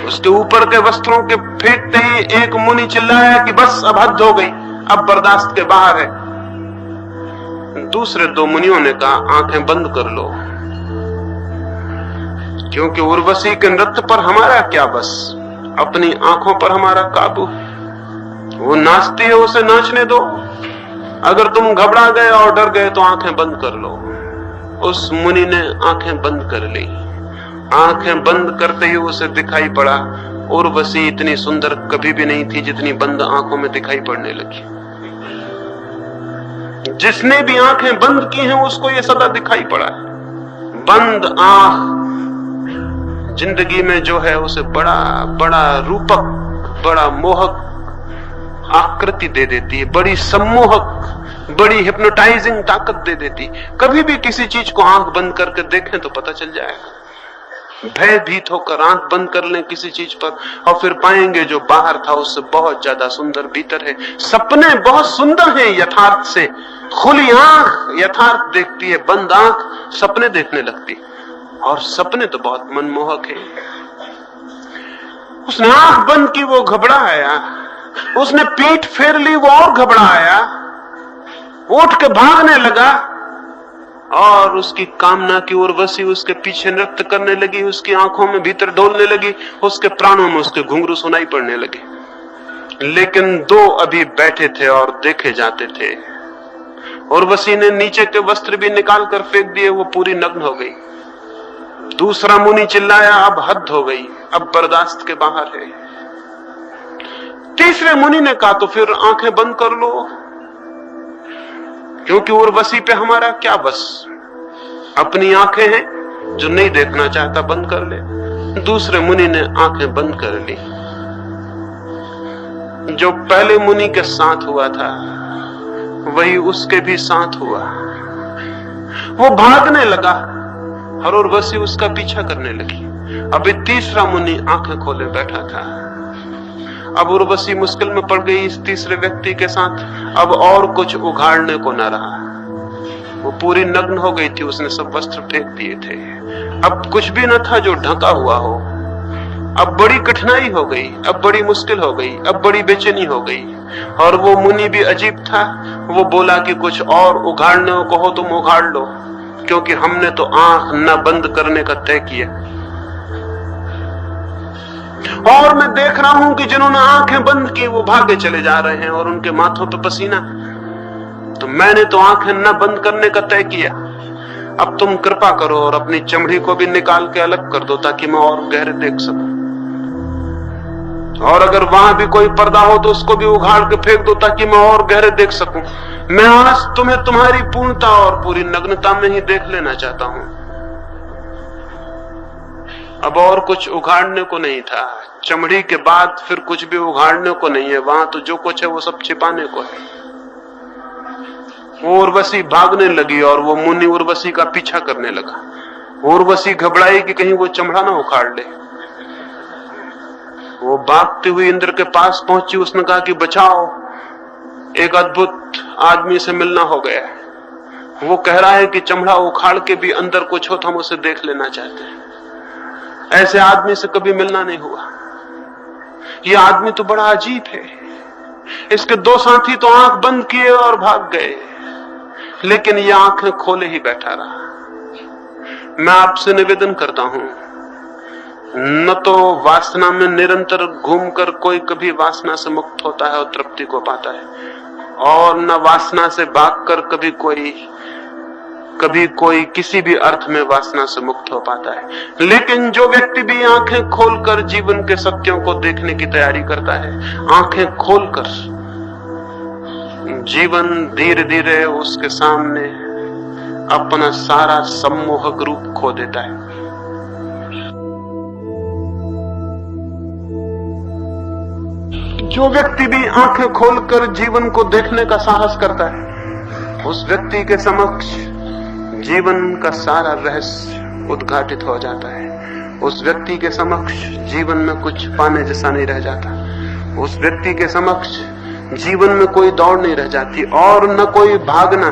उसके ऊपर के वस्त्रों के फेंकते ही एक मुनि चिल्लाया कि बस अब हद हो गई, अब बर्दाश्त के बाहर है। दूसरे दो मुनियों ने कहा आंखें बंद कर लो, क्योंकि उर्वशी के नृत्य पर हमारा क्या बस, अपनी आंखों पर हमारा काबू। वो नाचती है, उसे नाचने दो। अगर तुम घबरा गए और डर गए तो आंखें बंद कर लो। उस मुनि ने आंखें बंद कर ली। आंखें बंद करते ही उसे दिखाई पड़ा उर्वशी इतनी सुंदर कभी भी नहीं थी जितनी बंद आंखों में दिखाई पड़ने लगी। जिसने भी आंखें बंद की हैं उसको ये सदा दिखाई पड़ा है। बंद आंख जिंदगी में जो है उसे बड़ा बड़ा रूपक, बड़ा मोहक आकृति दे देती है, बड़ी सम्मोहक, बड़ी हिप्नोटाइजिंग ताकत दे देती। कभी भी किसी चीज को आंख बंद करके देखें तो पता चल जाएगा। भयभीत होकर आंख बंद कर लें किसी चीज पर और फिर पाएंगे जो बाहर था उससे बहुत ज्यादा सुंदर भीतर है। सपने बहुत सुंदर हैं यथार्थ से। खुली आंख यथार्थ देखती है, बंद आंख सपने देखने लगती, और सपने तो बहुत मनमोहक है। उसने आंख बंद की, वो घबराया। उसने पीठ फेर ली, वो और घबराया, उठ के भागने लगा। और उसकी कामना की उर्वशी उसके पीछे नृत्य करने लगी, उसकी आंखों में भीतर डोलने लगी, उसके प्राणों में उसके घुंघरू सुनाई पड़ने लगे। लेकिन दो अभी बैठे थे और देखे जाते थे। उर्वशी ने नीचे के वस्त्र भी निकाल कर फेंक दिए, वो पूरी नग्न हो गई। दूसरा मुनि चिल्लाया अब हद हो गई, अब बर्दाश्त के बाहर है। तीसरे मुनि ने कहा तो फिर आंखें बंद कर लो, क्योंकि उर्वशी पे हमारा क्या बस, अपनी आंखें हैं, जो नहीं देखना चाहता बंद कर ले। दूसरे मुनि ने आंखें बंद कर ली। जो पहले मुनि के साथ हुआ था वही उसके भी साथ हुआ। वो भागने लगा और उर्वशी उसका पीछा करने लगी। अभी तीसरा मुनि आंखें खोले बैठा था। अब उर्वशी मुश्किल में पड़ गई इस तीसरे व्यक्ति के साथ। अब और कुछ उघाड़ने को न रहा। वो पूरी नग्न हो गई थी, उसने सब वस्त्र फेंक दिए थे। अब कुछ भी न था जो ढका हुआ हो। अब बड़ी कठिनाई हो गई, अब बड़ी मुश्किल हो गई, अब बड़ी बेचैनी हो गई। और वो मुनि भी अजीब था। वो बोला कि कुछ और उघाड़ने को हो तुम उघाड़ लो, क्योंकि हमने तो आंख न बंद करने का तय किया। और मैं देख रहा हूं कि जिन्होंने आंखें बंद की वो भागे चले जा रहे हैं और उनके माथों पे पसीना। तो मैंने तो आंखें न बंद करने का तय किया। अब तुम कृपा करो और अपनी चमड़ी को भी निकाल के अलग कर दो ताकि मैं और गहरे देख सकूं। और अगर वहां भी कोई पर्दा हो तो उसको भी उघाड़ के फेंक दो ताकि मैं और गहरे देख सकूं। मैं आज तुम्हें तुम्हारी पूर्णता और पूरी नग्नता में ही देख लेना चाहता हूं। अब और कुछ उघाड़ने को नहीं था। चमड़ी के बाद फिर कुछ भी उघाड़ने को नहीं है। वहां तो जो कुछ है वो सब छिपाने को है। वो उर्वशी भागने लगी और वो मुनि उर्वशी का पीछा करने लगा। उर्वशी घबराई कि कहीं वो चमड़ा ना उखाड़ ले। वो भागती हुई इंद्र के पास पहुंची। उसने कहा कि बचाओ, एक अद्भुत आदमी से मिलना हो गया है। वो कह रहा है कि चमड़ा उखाड़ के भी अंदर कुछ हो तो हम उसे देख लेना चाहते हैं। ऐसे आदमी से कभी मिलना नहीं हुआ। ये आदमी तो बड़ा अजीब है। इसके दो साथी तो आंख बंद किए और भाग गए, लेकिन ये आंखें खोले ही बैठा रहा। मैं आपसे निवेदन करता हूं, न तो वासना में निरंतर घूमकर कोई कभी वासना से मुक्त होता है और तृप्ति को पाता है, और न वासना से भागकर कभी कोई किसी भी अर्थ में वासना से मुक्त हो पाता है। लेकिन जो व्यक्ति भी आंखें खोलकर जीवन के सत्यों को देखने की तैयारी करता है, आंखें खोलकर जीवन धीरे धीरे उसके सामने अपना सारा सम्मोहक रूप खो देता है। जो व्यक्ति भी आंखें खोलकर जीवन को देखने का साहस करता है, उस व्यक्ति के समक्ष जीवन का सारा रहस्य उद्घाटित हो जाता है। उस व्यक्ति के समक्ष जीवन में कुछ पाने जैसा नहीं रह जाता। उस व्यक्ति के समक्ष जीवन में कोई दौड़ नहीं रह जाती और न कोई भागना।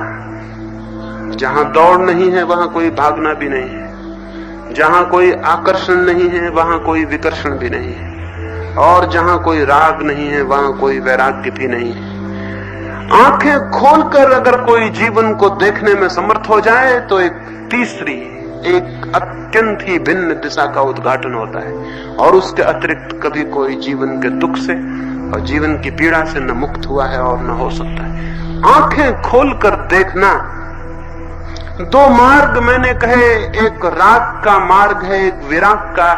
जहां दौड़ नहीं है वहां कोई भागना भी नहीं है। जहां कोई आकर्षण नहीं है वहां कोई विकर्षण भी नहीं है। और जहां कोई राग नहीं है वहां कोई वैराग्य भी नहीं है। आंखें खोलकर अगर कोई जीवन को देखने में समर्थ हो जाए तो एक तीसरी, एक अत्यंत ही भिन्न दिशा का उद्घाटन होता है। और उसके अतिरिक्त कभी कोई जीवन के दुख से और जीवन की पीड़ा से न मुक्त हुआ है और न हो सकता है। आंखें खोलकर देखना। दो मार्ग मैंने कहे, एक राग का मार्ग है, एक विराग का।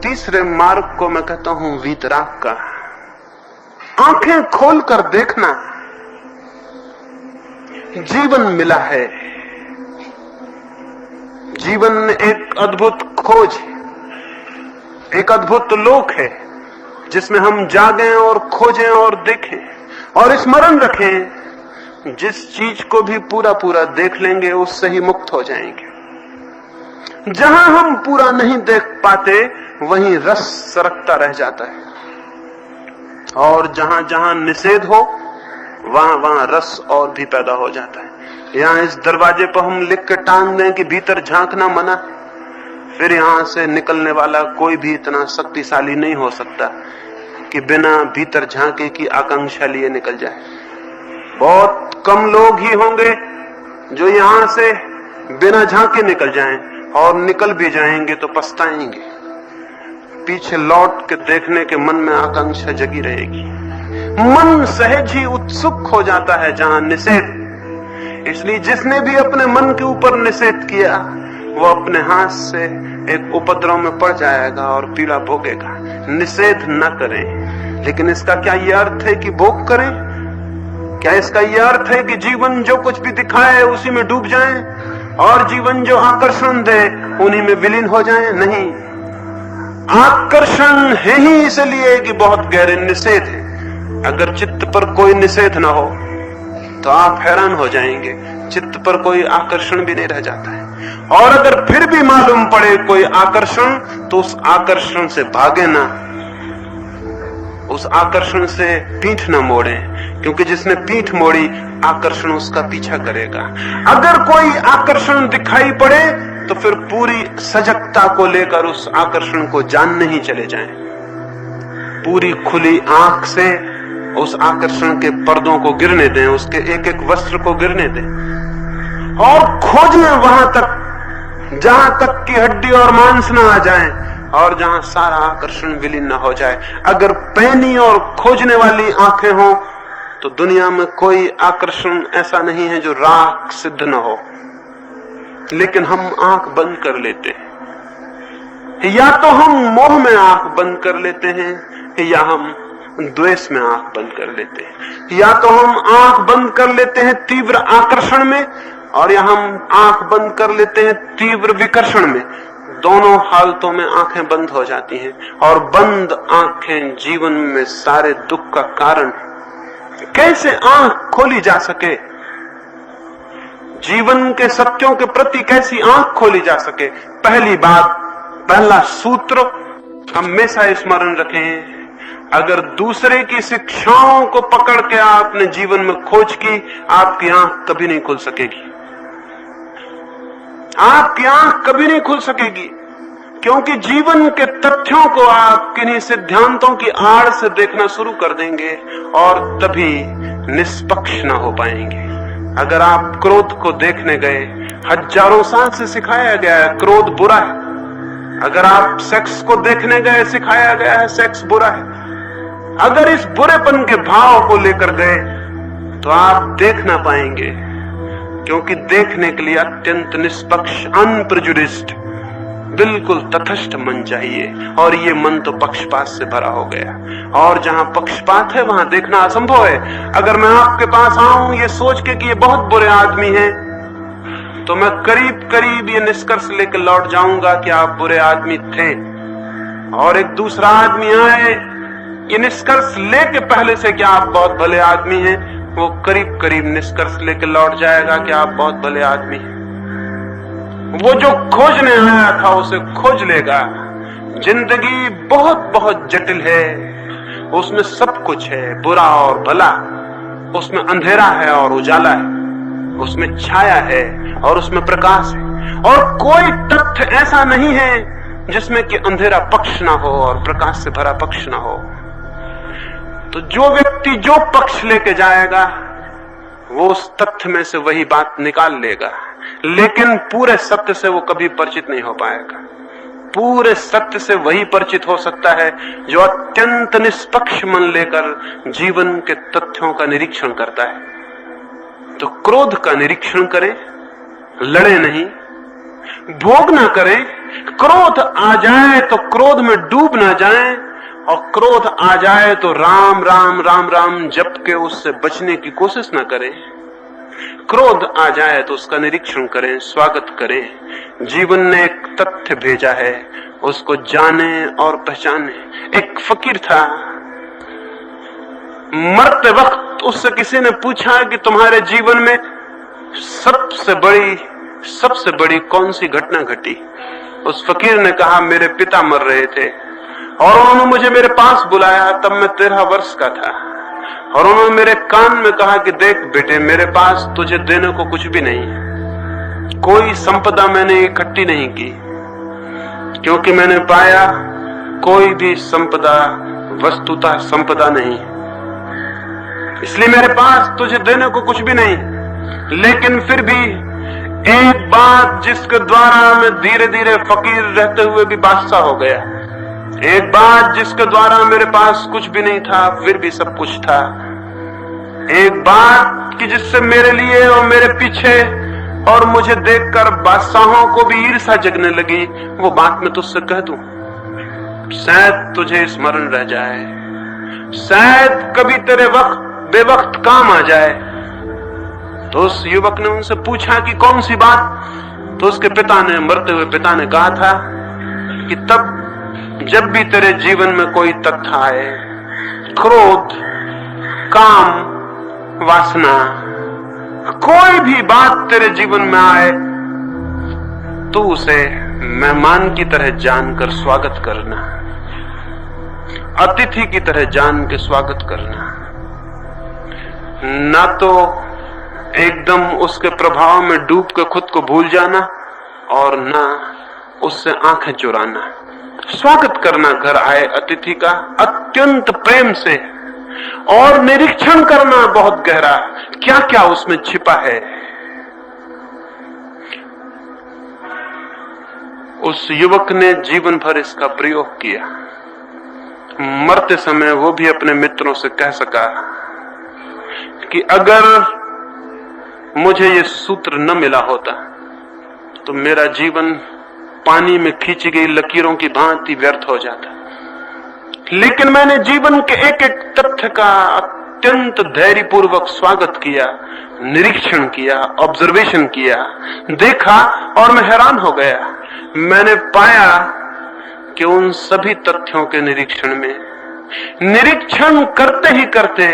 तीसरे मार्ग को मैं कहता हूं वीतराग का। आंखें खोलकर देखना। जीवन मिला है। जीवन एक अद्भुत खोज है, एक अद्भुत लोक है जिसमें हम जागें और खोजें और देखें और स्मरण रखें। जिस चीज को भी पूरा पूरा देख लेंगे उससे ही मुक्त हो जाएंगे। जहां हम पूरा नहीं देख पाते वहीं रस सरकता रह जाता है। और जहां जहां निषेध हो वहां वहां रस और भी पैदा हो जाता है। यहां इस दरवाजे पर हम लिख के टांग दें कि भीतर झांकना मना, फिर यहां से निकलने वाला कोई भी इतना शक्तिशाली नहीं हो सकता कि बिना भीतर झांके की आकांक्षा लिए निकल जाए। बहुत कम लोग ही होंगे जो यहां से बिना झांके निकल जाएं, और निकल भी जाएंगे तो पछताएंगे। पीछे लौट के देखने के मन में आकांक्षा जगी रहेगी। मन सहज ही उत्सुक हो जाता है जहां निषेध। इसलिए जिसने भी अपने मन के ऊपर निषेध किया वो अपने हाथ से एक उपद्रव में पड़ जाएगा और पीड़ा भोगेगा। निषेध न करें। लेकिन इसका क्या यह अर्थ है कि भोग करें? क्या इसका यह अर्थ है कि जीवन जो कुछ भी दिखाए उसी में डूब जाएं और जीवन जो आकर्षण दे उन्हीं में विलीन हो जाएं? नहीं। आकर्षण है ही इसलिए कि बहुत गहरे निषेध है। अगर चित्त पर कोई निषेध ना हो तो आप हैरान हो जाएंगे, चित्त पर कोई आकर्षण भी नहीं रह जाता है। और अगर फिर भी मालूम पड़े कोई आकर्षण तो उस आकर्षण से भागे ना, उस आकर्षण से पीठ ना मोड़े, क्योंकि जिसने पीठ मोड़ी आकर्षण उसका पीछा करेगा। अगर कोई आकर्षण दिखाई पड़े तो फिर पूरी सजगता को लेकर उस आकर्षण को जानने ही चले जाएं। पूरी खुली आंख से उस आकर्षण के पर्दों को गिरने दें, उसके एक एक वस्त्र को गिरने दें और खोजें वहां तक जहां तक की हड्डी और मांस ना आ जाए और जहां सारा आकर्षण विलीन न हो जाए। अगर पैनी और खोजने वाली आंखें हों तो दुनिया में कोई आकर्षण ऐसा नहीं है जो राग सिद्ध न हो। लेकिन हम आंख बंद कर लेते हैं। या तो हम मोह में आंख बंद कर लेते हैं या हम द्वेष में आंख बंद कर लेते हैं। या तो हम आंख बंद कर लेते हैं तीव्र आकर्षण में और या हम आंख बंद कर लेते हैं तीव्र विकर्षण में। दोनों हालतों में आंखें बंद हो जाती हैं और बंद आंखें जीवन में सारे दुख का कारण। कैसे आंख खोली जा सके? जीवन के सत्यों के प्रति कैसी आंख खोली जा सके? पहली बात, पहला सूत्र हमेशा स्मरण रखें। अगर दूसरे की शिक्षाओं को पकड़ के आपने जीवन में खोज की, आपकी आंख कभी नहीं खुल सकेगी। आपकी आंख कभी नहीं खुल सकेगी, क्योंकि जीवन के तथ्यों को आप किन्हीं सिद्धांतों की आड़ से देखना शुरू कर देंगे और तभी निष्पक्ष न हो पाएंगे। अगर आप क्रोध को देखने गए, हजारों साल से सिखाया गया है क्रोध बुरा है। अगर आप सेक्स को देखने गए, सिखाया गया है सेक्स बुरा है। अगर इस बुरेपन के भाव को लेकर गए तो आप देख ना पाएंगे, क्योंकि देखने के लिए अत्यंत निष्पक्ष, अनप्रेजुडिस्ड, बिल्कुल तटस्थ मन चाहिए। और ये मन तो पक्षपात से भरा हो गया और जहां पक्षपात है वहां देखना असंभव है। अगर मैं आपके पास आऊं ये सोच के कि ये बहुत बुरे आदमी हैं, तो मैं करीब करीब ये निष्कर्ष लेकर लौट जाऊंगा कि आप बुरे आदमी थे। और एक दूसरा आदमी आए ये निष्कर्ष लेके पहले से कि आप बहुत भले आदमी हैं, वो करीब करीब निष्कर्ष लेके लौट जाएगा कि आप बहुत भले आदमी हैं। वो जो खोजने आया था उसे खोज लेगा जिंदगी बहुत बहुत जटिल है, उसमें सब कुछ है, बुरा और भला, उसमें अंधेरा है और उजाला है, उसमें छाया है और उसमें प्रकाश है, और कोई तथ्य ऐसा नहीं है जिसमें कि अंधेरा पक्ष ना हो और प्रकाश से भरा पक्ष ना हो। तो जो व्यक्ति जो पक्ष लेके जाएगा वो उस तथ्य में से वही बात निकाल लेगा, लेकिन पूरे सत्य से वो कभी परिचित नहीं हो पाएगा। पूरे सत्य से वही परिचित हो सकता है जो अत्यंत निष्पक्ष मन लेकर जीवन के तथ्यों का निरीक्षण करता है। तो क्रोध का निरीक्षण करें, लड़े नहीं, भोग ना करें। क्रोध आ जाए तो क्रोध में डूब ना जाएं, और क्रोध आ जाए तो राम राम राम राम जप के उससे बचने की कोशिश ना करें। क्रोध आ जाए तो उसका निरीक्षण करें, स्वागत करें। जीवन ने एक तथ्य भेजा है, उसको जाने और पहचाने। एक फकीर था, मरते वक्त उससे किसी ने पूछा कि तुम्हारे जीवन में सबसे बड़ी कौन सी घटना घटी? उस फकीर ने कहा, मेरे पिता मर रहे थे और उन्होंने मुझे मेरे पास बुलाया, तब मैं 13 वर्ष का था, और उन्होंने मेरे कान में कहा कि देख बेटे, मेरे पास तुझे देने को कुछ भी नहीं है, कोई संपदा मैंने इकट्ठी नहीं की, क्योंकि मैंने पाया कोई भी संपदा वस्तुतः संपदा नहीं, इसलिए मेरे पास तुझे देने को कुछ भी नहीं। लेकिन फिर भी एक बात जिसके द्वारा मैं धीरे धीरे फकीर रहते हुए भी बादशाह हो गया, एक बात जिसके द्वारा मेरे पास कुछ भी नहीं था फिर भी सब कुछ था, एक बात कि जिससे मेरे लिए और मेरे पीछे और मुझे देखकर बादशाहों को भी ईर्ष्या जगने लगी, वो बात मैं तुझसे कह दूं, शायद तुझे स्मरण रह जाए, शायद कभी तेरे बेवक्त काम आ जाए। तो उस युवक ने उनसे पूछा कि कौन सी बात? तो उसके पिता ने, मरते हुए पिता ने कहा था कि तब जब भी तेरे जीवन में कोई तथ्य आए, क्रोध, काम, वासना, कोई भी बात तेरे जीवन में आए, तू उसे मेहमान की तरह जानकर स्वागत करना, अतिथि की तरह जान के स्वागत करना, ना तो एकदम उसके प्रभाव में डूब के खुद को भूल जाना और ना उससे आंखें चुराना। स्वागत करना घर आए अतिथि का अत्यंत प्रेम से, और निरीक्षण करना बहुत गहरा, क्या क्या उसमें छिपा है। उस युवक ने जीवन भर इसका प्रयोग किया। मरते समय वो भी अपने मित्रों से कह सका कि अगर मुझे ये सूत्र न मिला होता तो मेरा जीवन पानी में खींची गई लकीरों की भांति व्यर्थ हो जाता, लेकिन मैंने जीवन के एक एक तथ्य का अत्यंत धैर्यपूर्वक स्वागत किया, निरीक्षण किया, ऑब्जर्वेशन किया, देखा, और मैं हैरान हो गया। मैंने पाया कि उन सभी तथ्यों के निरीक्षण करते ही करते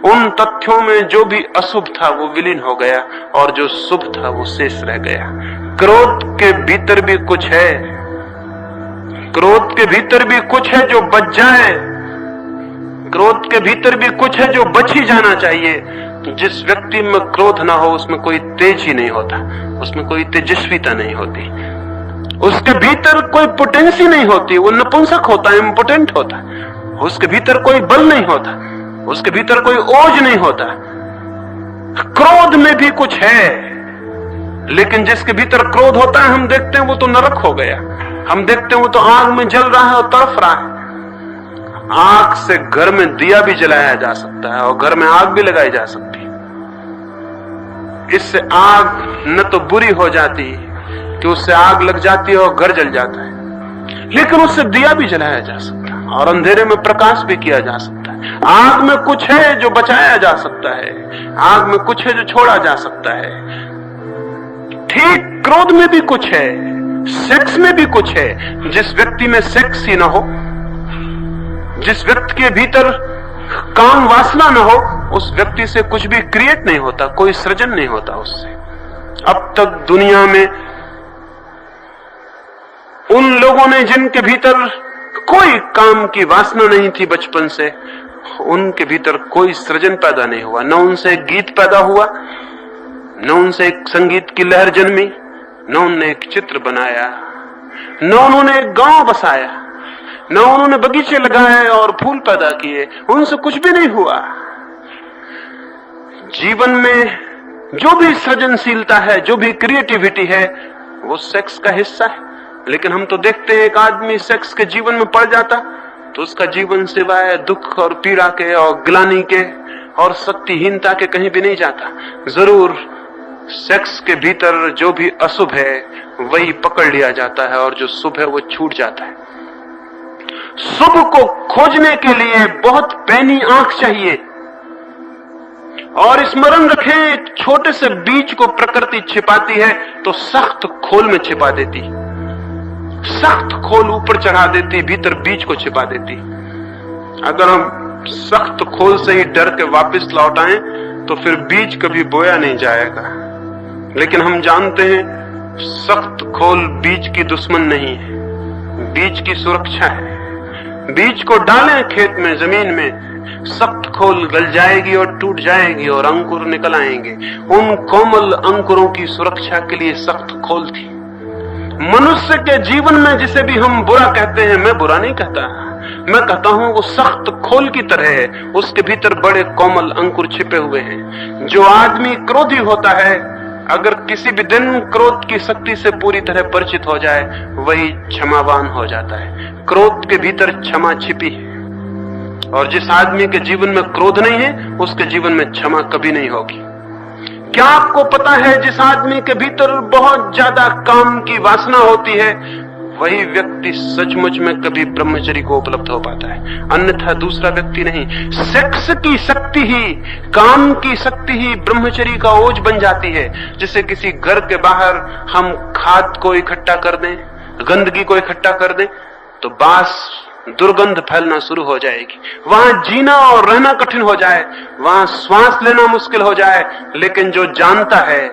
उन तथ्यों में जो भी अशुभ था वो विलीन हो गया और जो शुभ था वो शेष रह गया। क्रोध के भीतर भी कुछ है, क्रोध के भीतर भी कुछ है जो बच जाए, क्रोध के भीतर भी कुछ है जो बच ही जाना चाहिए। जिस व्यक्ति में क्रोध ना हो उसमें कोई तेज ही नहीं होता, उसमें कोई तेजस्विता नहीं होती, उसके भीतर कोई पोटेंसी नहीं होती, वो नपुंसक होता है, इम्पोटेंट होता है, उसके भीतर कोई बल नहीं होता, उसके भीतर कोई ओज नहीं होता। क्रोध में भी कुछ है, लेकिन जिसके भीतर क्रोध होता है हम देखते हैं वो तो नरक हो गया, हम देखते हैं वो तो आग में जल रहा है और तड़फ रहा है। आग से घर में दिया भी जलाया जा सकता है और घर में आग भी लगाई जा सकती है। इससे आग न तो बुरी हो जाती कि उससे आग लग जाती है और घर जल जाता है, लेकिन उससे दिया भी जलाया जा सकता है और अंधेरे में प्रकाश भी किया जा सकता है। आग में कुछ है जो बचाया जा सकता है, आग में कुछ है जो छोड़ा जा सकता है। ठीक क्रोध में भी कुछ है, सेक्स में भी कुछ है। जिस व्यक्ति में सेक्स ही ना हो, जिस व्यक्ति के भीतर काम वासना न हो, उस व्यक्ति से कुछ भी क्रिएट नहीं होता, कोई सृजन नहीं होता उससे। अब तक दुनिया में उन लोगों ने जिनके भीतर कोई काम की वासना नहीं थी बचपन से, उनके भीतर कोई सृजन पैदा नहीं हुआ। न उनसे एक गीत पैदा हुआ, न उनसे एक संगीत की लहर जन्मी, न उन्होंने एक चित्र बनाया, न उन्होंने एक गांव बसाया, न उन्होंने बगीचे लगाए और फूल पैदा किए। उनसे कुछ भी नहीं हुआ। जीवन में जो भी सृजनशीलता है, जो भी क्रिएटिविटी है, वो सेक्स का हिस्सा है। लेकिन हम तो देखते हैं एक आदमी सेक्स के जीवन में पड़ जाता तो उसका जीवन सिवाय दुख और पीड़ा के और ग्लानि के और शक्तिहीनता के कहीं भी नहीं जाता। जरूर सेक्स के भीतर जो भी अशुभ है वही पकड़ लिया जाता है और जो शुभ है वो छूट जाता है। शुभ को खोजने के लिए बहुत पैनी आंख चाहिए। और स्मरण रखें, एक छोटे से बीज को प्रकृति छिपाती है तो सख्त खोल में छिपा देती, सख्त खोल ऊपर चढ़ा देती, भीतर बीज को छिपा देती। अगर हम सख्त खोल से ही डर के वापस लौट आए तो फिर बीज कभी बोया नहीं जाएगा। लेकिन हम जानते हैं सख्त खोल बीज की दुश्मन नहीं है, बीज की सुरक्षा है। बीज को डालें खेत में, जमीन में, सख्त खोल गल जाएगी और टूट जाएगी और अंकुर निकल आएंगे। उन कोमल अंकुरों की सुरक्षा के लिए सख्त खोल थी। मनुष्य के जीवन में जिसे भी हम बुरा कहते हैं, मैं बुरा नहीं कहता, मैं कहता हूं वो सख्त खोल की तरह है, उसके भीतर बड़े कोमल अंकुर छिपे हुए हैं। जो आदमी क्रोधी होता है, अगर किसी भी दिन क्रोध की शक्ति से पूरी तरह परिचित हो जाए, वही क्षमावान हो जाता है। क्रोध के भीतर क्षमा छिपी है, और जिस आदमी के जीवन में क्रोध नहीं है उसके जीवन में क्षमा कभी नहीं होगी। क्या आपको पता है, जिस आदमी के भीतर बहुत ज्यादा काम की वासना होती है, वही व्यक्ति सचमुच में कभी ब्रह्मचर्य को उपलब्ध हो पाता है, अन्यथा दूसरा व्यक्ति नहीं। सेक्स की शक्ति ही, काम की शक्ति ही ब्रह्मचर्य का ओझ बन जाती है। जैसे किसी घर के बाहर हम खाद को इकट्ठा कर दें, गंदगी को इकट्ठा कर दें, तो बास दुर्गंध फैलना शुरू हो जाएगी। वहां जीना और रहना कठिन हो जाए, वहां श्वास लेना मुश्किल हो जाए। लेकिन जो जानता है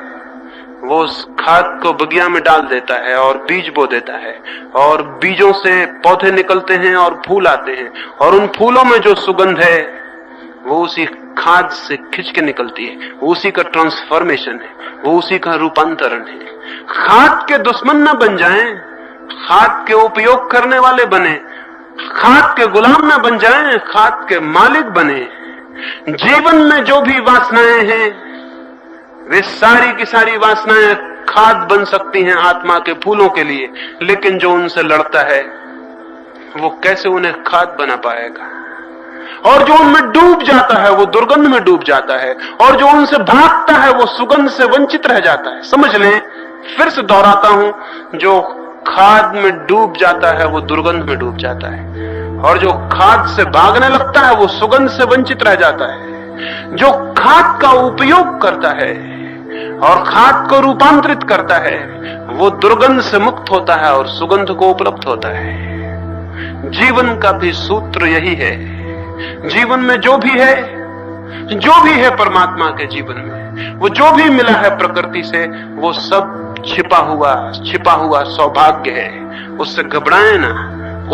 वो उस खाद को बगिया में डाल देता है और बीज बो देता है, और बीजों से पौधे निकलते हैं और फूल आते हैं, और उन फूलों में जो सुगंध है वो उसी खाद से खिंच के निकलती है, वो उसी का ट्रांसफॉर्मेशन है, वो उसी का रूपांतरण है। खाद के दुश्मन न बन जाएं, खाद के उपयोग करने वाले बने, खाद के गुलाम न बन जाएं, खाद के मालिक बने। जीवन में जो भी वासनाएं हैं, वे सारी की सारी वासनाएं खाद बन सकती हैं आत्मा के फूलों के लिए, लेकिन जो उनसे लड़ता है वो कैसे उन्हें खाद बना पाएगा। और जो उनमें डूब जाता है वो दुर्गंध में डूब जाता है, और जो उनसे भागता है वो सुगंध से वंचित रह जाता है। समझ लें, फिर से दोहराता हूं, जो खाद में डूब जाता है वो दुर्गंध में डूब जाता है, और जो खाद से भागने लगता है वो सुगंध से वंचित रह जाता है। जो खाद का उपयोग करता है और खाद को रूपांतरित करता है वो दुर्गंध से मुक्त होता है और सुगंध को उपलब्ध होता है। जीवन का भी सूत्र यही है। जीवन में जो भी है परमात्मा के जीवन में, वो जो भी मिला है प्रकृति से, वो सब छिपा हुआ सौभाग्य है। उससे घबराएं ना,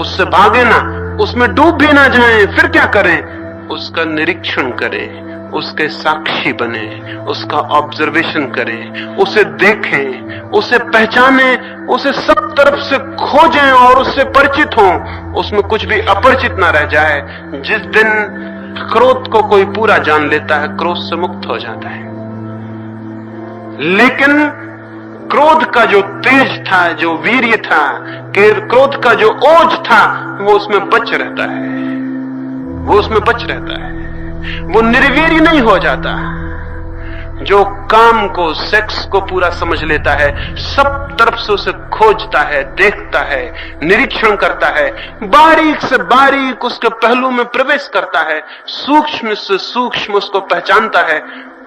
उससे भागे ना, उसमें डूब भी ना जाएं। फिर क्या करें? उसका निरीक्षण करें, उसके साक्षी बने, उसका ऑब्जर्वेशन करें, उसे देखें, उसे पहचानें, उसे सब तरफ से खोजें और उससे परिचित हों। उसमें कुछ भी अपरिचित ना रह जाए। जिस दिन क्रोध को कोई पूरा जान लेता है, क्रोध से मुक्त हो जाता है। लेकिन क्रोध का जो तेज था, जो वीर्य था, क्रोध का जो ओज था, वो उसमें बच रहता है, वो उसमें बच रहता है, वो निर्वीर्य नहीं हो जाता। जो काम को, सेक्स को पूरा समझ लेता है, सब तरफ से उसे खोजता है, देखता है, निरीक्षण करता है, बारीक से बारीक उसके पहलू में प्रवेश करता है, सूक्ष्म से सूक्ष्म उसको पहचानता है,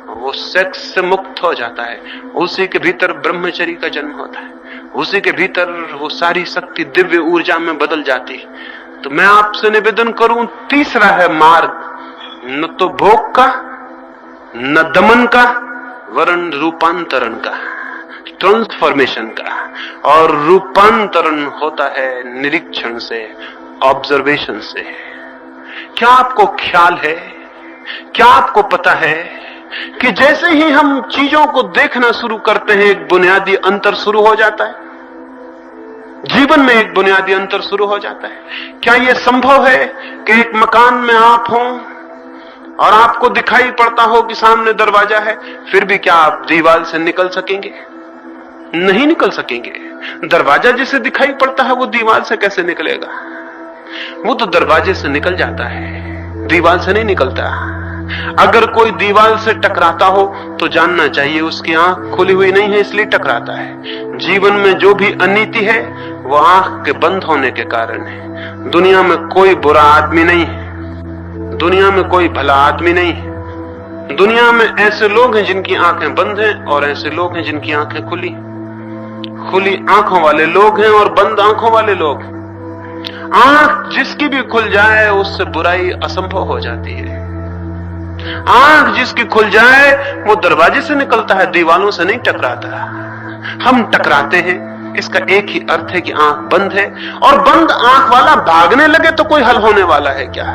वो सेक्स से मुक्त हो जाता है। उसी के भीतर ब्रह्मचर्य का जन्म होता है, उसी के भीतर वो सारी शक्ति दिव्य ऊर्जा में बदल जाती है। तो मैं आपसे निवेदन करूं, तीसरा है मार्ग, न तो भोग का, न दमन का, वरन रूपांतरण का, ट्रांसफॉर्मेशन का। और रूपांतरण होता है निरीक्षण से, ऑब्जर्वेशन से। क्या आपको ख्याल है, क्या आपको पता है कि जैसे ही हम चीजों को देखना शुरू करते हैं एक बुनियादी अंतर शुरू हो जाता है, जीवन में एक बुनियादी अंतर शुरू हो जाता है। क्या यह संभव है कि एक मकान में आप हों और आपको दिखाई पड़ता हो कि सामने दरवाजा है, फिर भी क्या आप दीवार से निकल सकेंगे? नहीं निकल सकेंगे। दरवाजा जिसे दिखाई पड़ता है वो दीवार से कैसे निकलेगा? वो तो दरवाजे से निकल जाता है, दीवार से नहीं निकलता। अगर कोई दीवार से टकराता हो तो जानना चाहिए उसकी आंख खुली हुई नहीं है, इसलिए टकराता है। जीवन में जो भी अनीति है वो आंख के बंद होने के कारण है। दुनिया में कोई बुरा आदमी नहीं है, दुनिया में कोई भला आदमी नहीं है। दुनिया में ऐसे लोग हैं जिनकी आंखें बंद हैं और ऐसे लोग हैं जिनकी आंखें खुली। खुली आंखों वाले लोग हैं और बंद आंखों वाले लोग। आंख जिसकी भी खुल जाए उससे बुराई असंभव हो जाती है। आंख जिसकी खुल जाए वो दरवाजे से निकलता है, दीवालों से नहीं टकराता। हम टकराते हैं, इसका एक ही अर्थ है कि आंख बंद है। और बंद आंख वाला भागने लगे तो कोई हल होने वाला है क्या?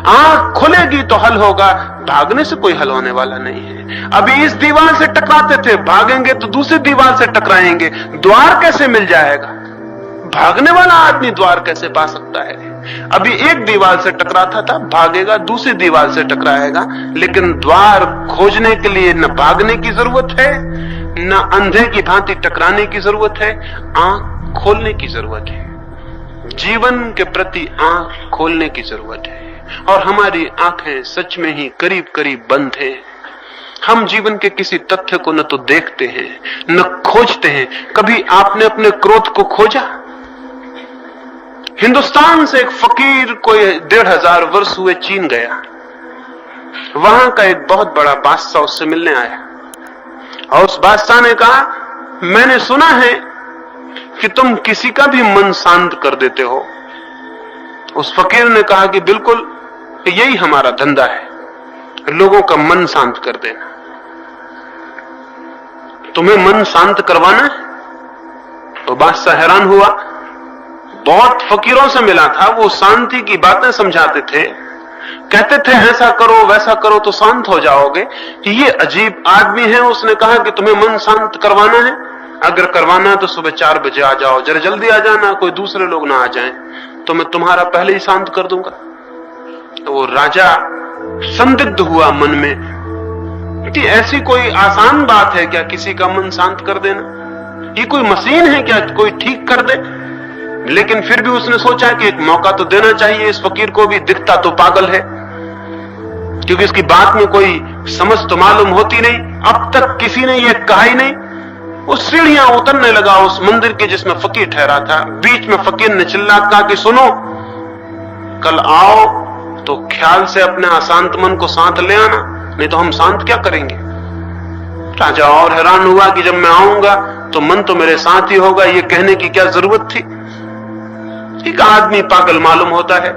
आंख खुलेगी तो हल होगा, भागने से कोई हल होने वाला नहीं है। अभी इस दीवार से टकराते थे, भागेंगे तो दूसरी दीवार से टकराएंगे, द्वार कैसे मिल जाएगा? भागने वाला आदमी द्वार कैसे पा सकता है? अभी एक दीवार से टकराता था, भागेगा दूसरी दीवार से टकराएगा, लेकिन द्वार खोजने के लिए न भागने की जरूरत है न अंधे की भांति टकराने की जरूरत है, आंख खोलने की जरूरत है। जीवन के प्रति आंख खोलने की जरूरत है। और हमारी आंखें सच में ही करीब करीब बंद हैं। हम जीवन के किसी तथ्य को न तो देखते हैं न खोजते हैं। कभी आपने अपने क्रोध को खोजा? हिंदुस्तान से एक फकीर कोई 1500 वर्ष हुए चीन गया। वहां का एक बहुत बड़ा बादशाह उससे मिलने आया और उस बादशाह ने कहा, मैंने सुना है कि तुम किसी का भी मन शांत कर देते हो। उस फकीर ने कहा कि बिल्कुल, यही हमारा धंधा है, लोगों का मन शांत कर देना। तुम्हें मन शांत करवाना है? तो बादशाह हैरान हुआ। बहुत फकीरों से मिला था, वो शांति की बातें समझाते थे, कहते थे ऐसा करो वैसा करो तो शांत हो जाओगे। ये अजीब आदमी है, उसने कहा कि तुम्हें मन शांत करवाना है, अगर करवाना है तो सुबह 4 बजे आ जाओ, जरा जल्दी आ जाना, कोई दूसरे लोग ना आ जाएं, तो मैं तुम्हारा पहले ही शांत कर दूंगा। तो वो राजा संदिग्ध हुआ मन में कि ऐसी कोई आसान बात है क्या किसी का मन शांत कर देना? ये कोई मशीन है क्या कोई ठीक कर दे? लेकिन फिर भी उसने सोचा कि एक मौका तो देना चाहिए इस फकीर को भी, दिखता तो पागल है, क्योंकि इसकी बात में कोई समझ तो मालूम होती नहीं, अब तक किसी ने ये कहा ही नहीं। वो सीढ़ियां उतरने लगा उस मंदिर के जिसमें फकीर ठहरा था। बीच में फकीर ने चिल्ला कहा कि सुनो, कल आओ तो ख्याल से अपने अशांत मन को शांत ले आना, नहीं तो हम शांत क्या करेंगे। राजा और हैरान हुआ कि जब मैं आऊंगा तो मन तो मेरे साथ ही होगा, ये कहने की क्या जरूरत थी। एक आदमी पागल मालूम होता है।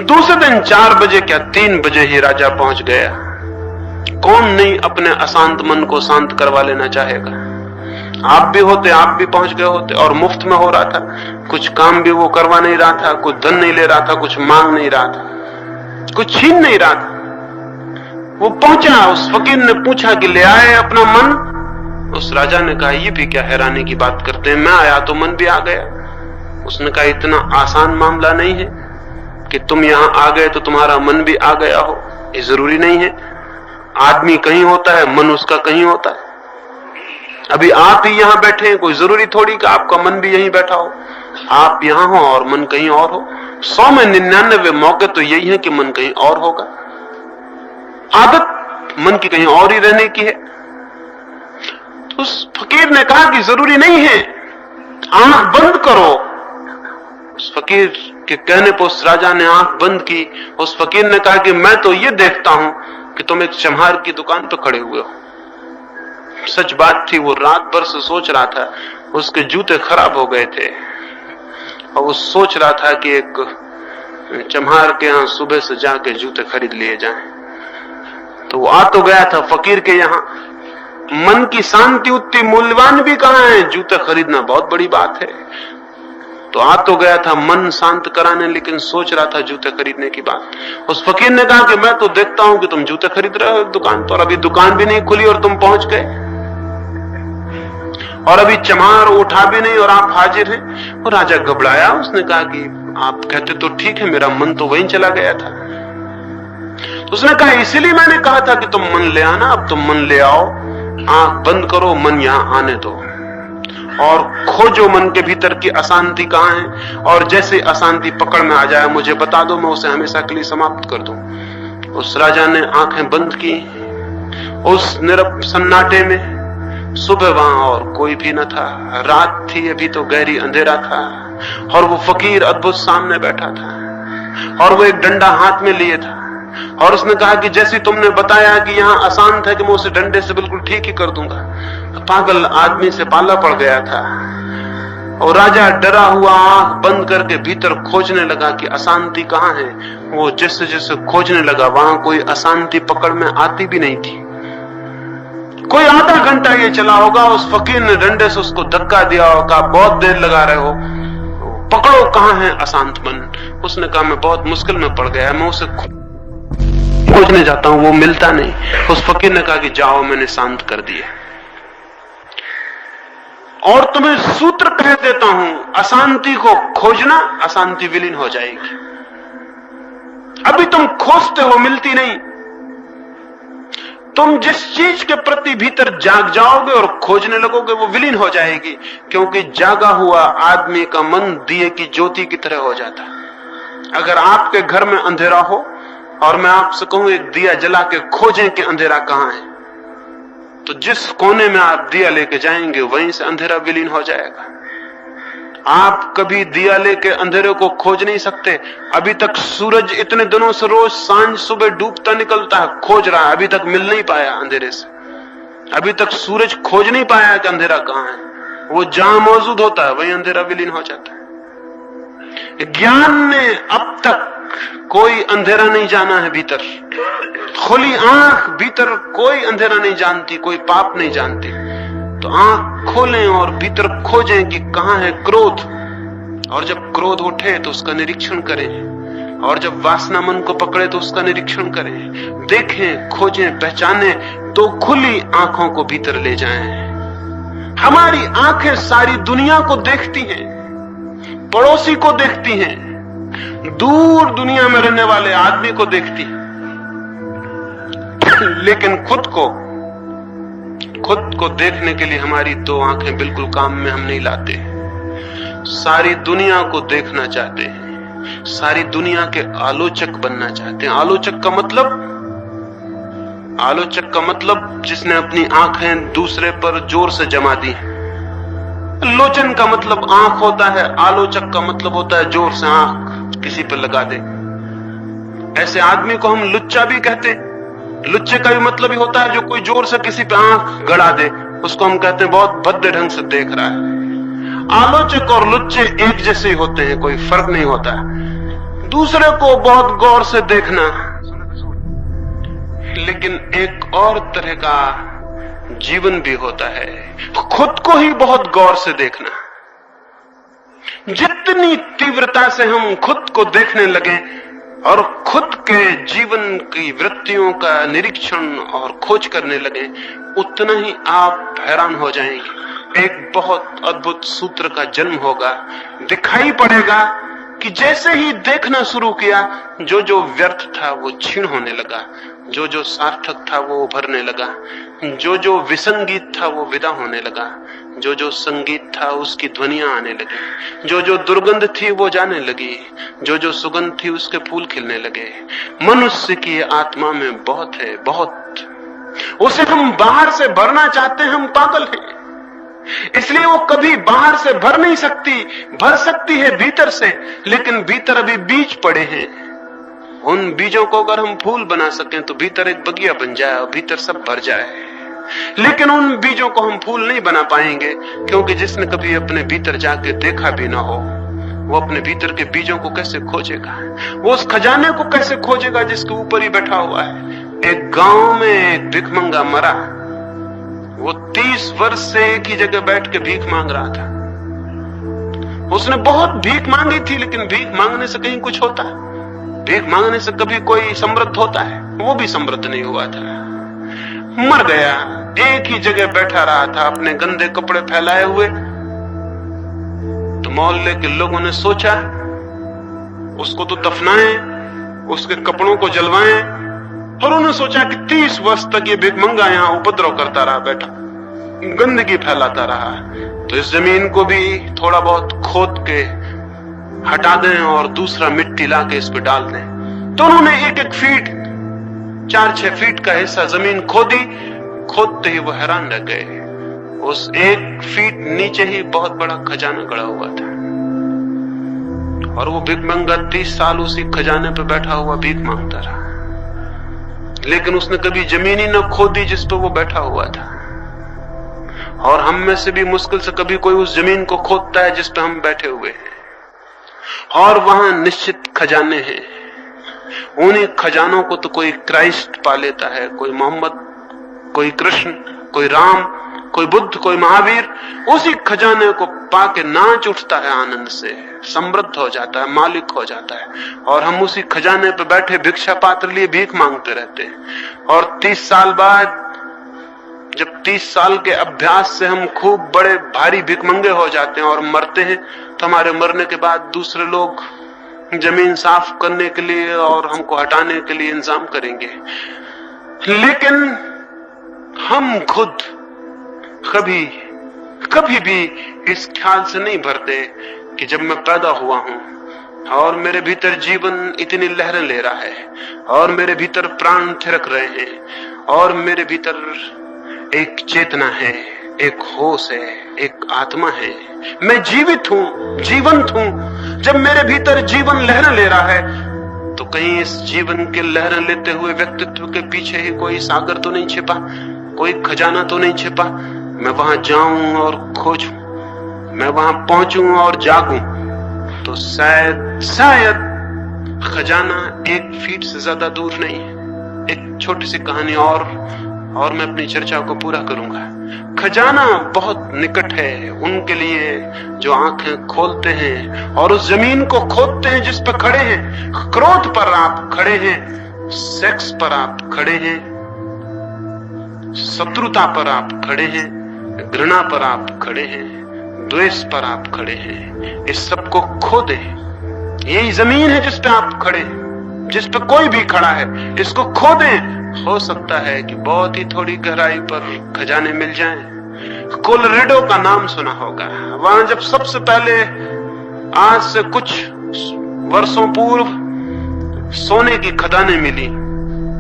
दूसरे दिन 4 बजे क्या 3 बजे ही राजा पहुंच गया। कौन नहीं अपने अशांत मन को शांत करवा लेना चाहेगा। आप भी होते, आप भी पहुंच गए होते, और मुफ्त में हो रहा था, कुछ काम भी वो करवा नहीं रहा था, कुछ धन नहीं ले रहा था, कुछ मांग नहीं रहा था, कुछ छीन नहीं रहा था। वो पहुंचा, उस फकीर ने पूछा कि ले आए अपना मन? उस राजा ने कहा, ये भी क्या हैरानी की बात करते हैं, मैं आया तो मन भी आ गया। उसने कहा, इतना आसान मामला नहीं है कि तुम यहां आ गए तो तुम्हारा मन भी आ गया हो, ये जरूरी नहीं है। आदमी कहीं होता है, मन उसका कहीं होता है। अभी आप ही यहां बैठे हैं, कोई जरूरी थोड़ी कि आपका मन भी यहीं बैठा हो। आप यहां हो और मन कहीं और हो। 100 में 99 मौके तो यही है कि मन कहीं और होगा। आदत मन की कहीं और ही रहने की है। तो उस फकीर ने कहा कि जरूरी नहीं है, आंख बंद करो। उस फकीर के कहने पर उस राजा ने आंख बंद की। उस फकीर ने कहा कि मैं तो ये देखता हूं कि तुम एक चम्हार की दुकान पर खड़े हुए हो। सच बात थी, वो रात भर से सोच रहा था, उसके जूते खराब हो गए थे और वो सोच रहा था कि एक चम्हार के यहां सुबह से जाके जूते खरीद लिए जाएं। तो वो आ तो गया था फकीर के यहां, मन की शांति उतनी मूल्यवान भी कहां है। जूते खरीदना बहुत बड़ी बात है। तो आ तो गया था मन शांत कराने, लेकिन सोच रहा था जूते खरीदने की बात। उस फकीर ने कहा कि मैं तो देखता हूं कि तुम जूते खरीद रहे हो दुकान पर, अभी दुकान भी नहीं खुली और तुम पहुंच गए, और अभी चमार उठा भी नहीं और आप हाजिर हैं। और राजा घबराया। उसने कहा कि आप कहते तो ठीक है, मेरा मन तो वहीं चला गया था। उसने कहा इसीलिए मैंने कहा था कि तुम मन ले आना। अब तुम मन ले आओ, आंख बंद करो, मन यहां आने दो और खोजो मन के भीतर की अशांति कहां है, और जैसे अशांति पकड़ में आ जाए मुझे बता दो, मैं उसे हमेशा के लिए समाप्त कर दूं। उस राजा ने आंखें बंद की। उस नीरव सन्नाटे में सुबह वहां और कोई भी न था। रात थी, अभी तो गहरी अंधेरा था, और वो फकीर अद्भुत सामने बैठा था, और वो एक डंडा हाथ में लिए था। और उसने कहा कि जैसे तुमने बताया कि यहाँ अशांत है, कि मैं उसे डंडे से बिल्कुल ठीक ही कर दूंगा। पागल आदमी से पाला पड़ गया था, और राजा डरा हुआ आंख बंद करके भीतर खोजने लगा कि अशांति कहां है। वो जैसे जैसे खोजने लगा, वहां कोई अशांति पकड़ में आती भी नहीं थी। कोई आधा घंटा ये चला होगा। उस फकीर ने डंडे से उसको धक्का दिया और कहा बहुत देर लगा रहे हो, पकड़ो कहां है अशांत मन। उसने कहा मैं बहुत मुश्किल में पड़ गया, मैं उसे खोजने जाता हूं, वो मिलता नहीं। उस फकीर ने कहा कि जाओ, मैंने शांत कर दिया, और तुम्हें सूत्र कह देता हूं, अशांति को खोजना, अशांति विलीन हो जाएगी। अभी तुम खोजते हो, मिलती नहीं। तुम जिस चीज के प्रति भीतर जाग जाओगे और खोजने लगोगे, वो विलीन हो जाएगी, क्योंकि जागा हुआ आदमी का मन दिए की ज्योति की तरह हो जाता है। अगर आपके घर में अंधेरा हो और मैं आपसे कहूं एक दिया जला के खोजें कि अंधेरा कहां है, तो जिस कोने में आप दिया लेके जाएंगे वहीं से अंधेरा विलीन हो जाएगा। आप कभी दिया लेके अंधेरे को खोज नहीं सकते। अभी तक सूरज इतने दिनों से रोज सांझ सुबह डूबता निकलता है, खोज रहा है, अभी तक मिल नहीं पाया अंधेरे से। अभी तक सूरज खोज नहीं पाया कि अंधेरा कहां है। वो जहां मौजूद होता है वहीं अंधेरा विलीन हो जाता है। ज्ञान ने अब तक कोई अंधेरा नहीं जाना है भीतर। खुली आंख भीतर कोई अंधेरा नहीं जानती, कोई पाप नहीं जानती। तो आंख खोलें और भीतर खोजें कि कहां है क्रोध, और जब क्रोध उठे तो उसका निरीक्षण करें, और जब वासना मन को पकड़े तो उसका निरीक्षण करें, देखें, खोजें, पहचानें, तो खुली आंखों को भीतर ले जाएं। हमारी आंखें सारी दुनिया को देखती हैं, पड़ोसी को देखती हैं, दूर दुनिया में रहने वाले आदमी को देखती हैं, लेकिन खुद को देखने के लिए हमारी दो आंखें बिल्कुल काम में हम नहीं लाते। सारी दुनिया को देखना चाहते हैं, सारी दुनिया के आलोचक बनना चाहते हैं। आलोचक का मतलब जिसने अपनी आंखें दूसरे पर जोर से जमा दी। लोचन का मतलब आंख होता है, आलोचक का मतलब होता है जोर से आंख किसी पर लगा दे। ऐसे आदमी को हम लुच्चा भी कहते हैं। लुच्चे का भी मतलब ही होता है जो कोई जोर से किसी पे आंख गड़ा दे, उसको हम कहते हैं बहुत भद्दे ढंग से देख रहा है। आलोचक और लुच्चे एक जैसे ही होते हैं, कोई फर्क नहीं होता है। दूसरे को बहुत गौर से देखना, लेकिन एक और तरह का जीवन भी होता है, खुद को ही बहुत गौर से देखना। जितनी तीव्रता से हम खुद को देखने लगे और खुद के जीवन की वृत्तियों का निरीक्षण और खोज करने लगे, उतना ही आप हैरान हो जाएंगे। एक बहुत अद्भुत सूत्र का जन्म होगा। दिखाई पड़ेगा कि जैसे ही देखना शुरू किया, जो जो व्यर्थ था वो क्षीण होने लगा, जो जो सार्थक था वो उभरने लगा, जो जो विसंगीत था वो विदा होने लगा, जो जो संगीत था उसकी ध्वनियां आने लगी, जो जो दुर्गंध थी वो जाने लगी, जो जो सुगंध थी उसके फूल खिलने लगे। मनुष्य की आत्मा में बहुत है, बहुत। उसे हम बाहर से भरना चाहते हैं, हम पागल हैं। इसलिए वो कभी बाहर से भर नहीं सकती, भर सकती है भीतर से, लेकिन भीतर अभी बीज पड़े हैं। उन बीजों को अगर हम फूल बना सकें तो भीतर एक बगिया बन जाए और भीतर सब भर जाए। लेकिन उन बीजों को हम फूल नहीं बना पाएंगे, क्योंकि जिसने कभी अपने भीतर जाके देखा भी ना हो, वो अपने भीतर के बीजों को कैसे खोजेगा? वो उस खजाने को कैसे खोजेगा जिसके ऊपर ही बैठा हुआ है? एक गांव में एक भिखमंगा मरा। वो 30 वर्ष से एक ही जगह बैठ के भीख मांग रहा था। उसने बहुत भीख मांगी थी, लेकिन भीख मांगने से कहीं कुछ होता है? भीख मांगने से कभी कोई समृद्ध होता है? वो भी समृद्ध नहीं हुआ था, मर गया। एक ही जगह बैठा रहा था अपने गंदे कपड़े फैलाए हुए। तो मोहल्ले के लोगों ने सोचा उसको तो दफनाएं, उसके कपड़ों को जलवाएं, और उन्होंने सोचा कि 30 वर्ष तक ये भिखमंगा यहां उपद्रव करता रहा, बैठा गंदगी फैलाता रहा, तो इस जमीन को भी थोड़ा बहुत खोद के हटा दें और दूसरा मिट्टी लाके इस पे डाल दें। तो उन्होंने 1-1 फीट, 4-6 फीट का हिस्सा जमीन खोदी। खोदते ही वो हैरान रह गए, उस 1 फीट नीचे ही बहुत बड़ा खजाना गड़ा हुआ था। और वो भिखमंगा 30 साल उसी खजाने पे बैठा हुआ भीख मांगता रहा, लेकिन उसने कभी जमीन ही न खोदी जिस पे वो बैठा हुआ था। और हम में से भी मुश्किल से कभी कोई उस जमीन को खोदता है जिस पे हम बैठे हुए हैं। और वहां निश्चित खजाने हैं, उन्हीं खजानों को तो कोई क्राइस्ट पा लेता है, कोई मोहम्मद, कोई कृष्ण, कोई राम, कोई बुद्ध, कोई महावीर। उसी खजाने को पाके नाच उठता है आनंद से, समृद्ध हो जाता है, मालिक हो जाता है। और हम उसी खजाने पे बैठे भिक्षा पात्र लिए भीख मांगते रहते हैं। और 30 साल बाद, जब 30 साल के अभ्यास से हम खूब बड़े भारी भिखमंगे हो जाते हैं और मरते हैं, तो हमारे मरने के बाद दूसरे लोग जमीन साफ करने के लिए और हमको हटाने के लिए इंतजाम करेंगे। लेकिन हम खुद कभी भी इस ख्याल से नहीं भरते कि जब मैं पैदा हुआ हूं और मेरे भीतर जीवन इतनी लहरें ले रहा है और मेरे भीतर प्राण थिरक रहे हैं और मेरे भीतर एक चेतना है, एक होश है, एक आत्मा है, मैं जीवित हूं, जीवंत हूं। जब मेरे भीतर जीवन लहरें ले रहा है, तो कहीं इस जीवन के लहरें लेते हुए व्यक्तित्व के पीछे ही कोई सागर तो नहीं छिपा, कोई खजाना तो नहीं छिपा? मैं वहां जाऊं और खोजूं, मैं वहां पहुंचूं और जागूं, तो शायद खजाना 1 फीट से ज्यादा दूर नहीं है। एक छोटी सी कहानी और मैं अपनी चर्चा को पूरा करूंगा। खजाना बहुत निकट है उनके लिए जो आंखें खोलते हैं और उस जमीन को खोदते हैं जिस पर खड़े हैं। क्रोध पर आप खड़े हैं, सेक्स पर आप खड़े हैं, शत्रुता पर आप खड़े हैं, घृणा पर आप खड़े हैं, द्वेष पर आप खड़े हैं। इस सब को खोदे, यही जमीन है जिस पे आप खड़े हैं, जिस पे कोई भी खड़ा है। इसको खोदें, हो सकता है कि बहुत ही थोड़ी गहराई पर खजाने मिल जाएं। कोलोराडो का नाम सुना होगा। वहां जब सबसे पहले आज से कुछ वर्षों पूर्व सोने की खदानें मिली,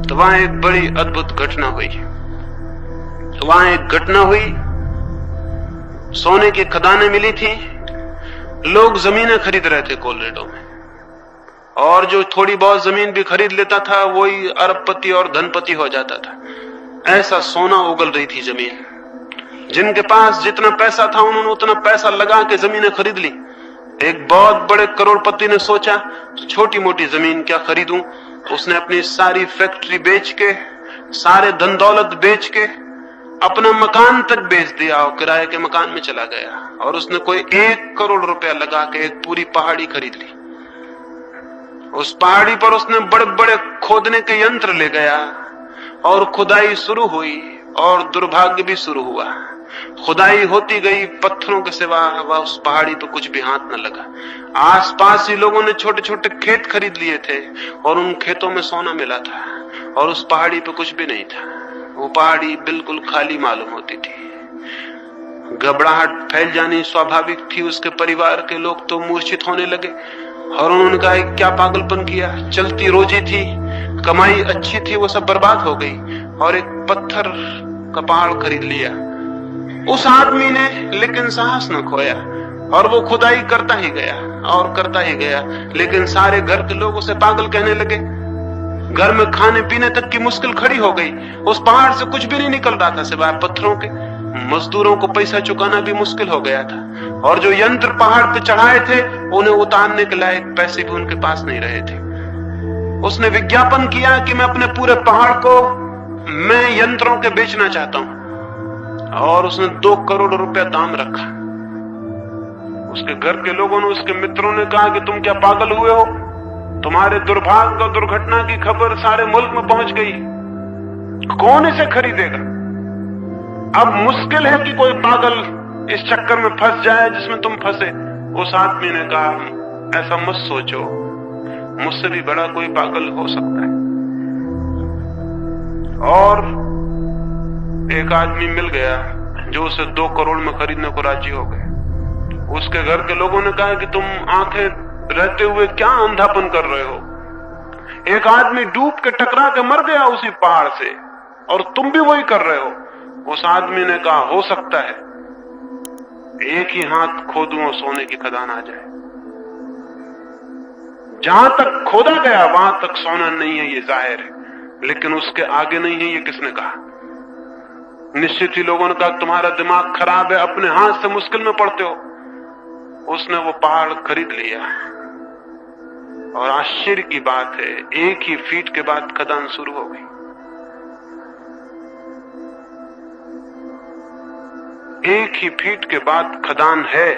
तो वहां एक बड़ी अद्भुत घटना हुई। सोने की खदानें मिली थी, लोग जमीनें खरीद रहे थे कोलोराडो में, और जो थोड़ी बहुत जमीन भी खरीद लेता था वही अरबपति और धनपति हो जाता था। ऐसा सोना उगल रही थी जमीन। जिनके पास जितना पैसा था उन्होंने उतना पैसा लगा के जमीनें खरीद ली। एक बहुत बड़े करोड़पति ने सोचा तो छोटी मोटी जमीन क्या खरीदूं। उसने अपनी सारी फैक्ट्री बेच के, सारे धन दौलत बेच के अपना मकान तक बेच दिया और किराए के मकान में चला गया। और उसने कोई 1 करोड़ रुपया लगा के एक पूरी पहाड़ी खरीद ली। उस पहाड़ी पर उसने बड़े बड़े खोदने के यंत्र ले गया और खुदाई शुरू हुई, और दुर्भाग्य भी शुरू हुआ। खुदाई होती गई, पत्थरों के सिवा वह उस पहाड़ी पर कुछ भी हाथ न लगा। आसपास ही लोगों ने छोटे छोटे खेत खरीद लिए थे और उन खेतों में सोना मिला था, और उस पहाड़ी पर कुछ भी नहीं था। वो पहाड़ी बिल्कुल खाली मालूम होती थी। घबराहट फैल जानी स्वाभाविक थी। उसके परिवार के लोग तो मूर्छित होने लगे और उन्होंने कहा क्या पागलपन किया। चलती रोजी थी, कमाई अच्छी थी, वो सब बर्बाद हो गई। और एक पत्थर का पहाड़ खरीद लिया उस आदमी ने, लेकिन साहस न खोया और वो खुदाई करता ही गया और करता ही गया। लेकिन सारे घर के लोग उसे पागल कहने लगे। घर में खाने पीने तक की मुश्किल खड़ी हो गई। उस पहाड़ से कुछ भी नहीं निकल रहा था सिवाय पत्थरों के। मजदूरों को पैसा चुकाना भी मुश्किल हो गया था, और जो यंत्र पहाड़ पे चढ़ाए थे उन्हें उतारने के लायक पैसे भी उनके पास नहीं रहे थे। उसने विज्ञापन किया कि मैं अपने पूरे पहाड़ को मैं यंत्रों के बेचना चाहता हूं। और उसने 2 करोड़ रुपया दाम रखा। उसके घर के लोगों ने, उसके मित्रों ने कहा कि तुम क्या पागल हुए हो, तुम्हारे दुर्भाग्य और दुर्घटना की खबर सारे मुल्क में पहुंच गई, कौन इसे खरीदेगा। अब मुश्किल है कि कोई पागल इस चक्कर में फंस जाए जिसमें तुम फंसे। उस आदमी ने कहा, ऐसा मत सोचो, मुझसे भी बड़ा कोई पागल हो सकता है। और एक आदमी मिल गया जो उसे 2 करोड़ में खरीदने को राजी हो गए। उसके घर के लोगों ने कहा कि तुम आंखें रहते हुए क्या अंधापन कर रहे हो, एक आदमी डूब के टकरा के मर गया उसी पहाड़ से और तुम भी वही कर रहे हो। उस आदमी ने कहा, हो सकता है एक ही हाथ खोदूं और सोने की खदान आ जाए। जहां तक खोदा गया वहां तक सोना नहीं है, ये जाहिर है, लेकिन उसके आगे नहीं है, ये किसने कहा। निश्चित ही लोगों ने कहा, तुम्हारा दिमाग खराब है, अपने हाथ से मुश्किल में पड़ते हो। उसने वो पहाड़ खरीद लिया और आश्चर्य की बात है, 1 ही फीट के बाद खदान शुरू हो गई। 1 ही फीट के बाद खदान है।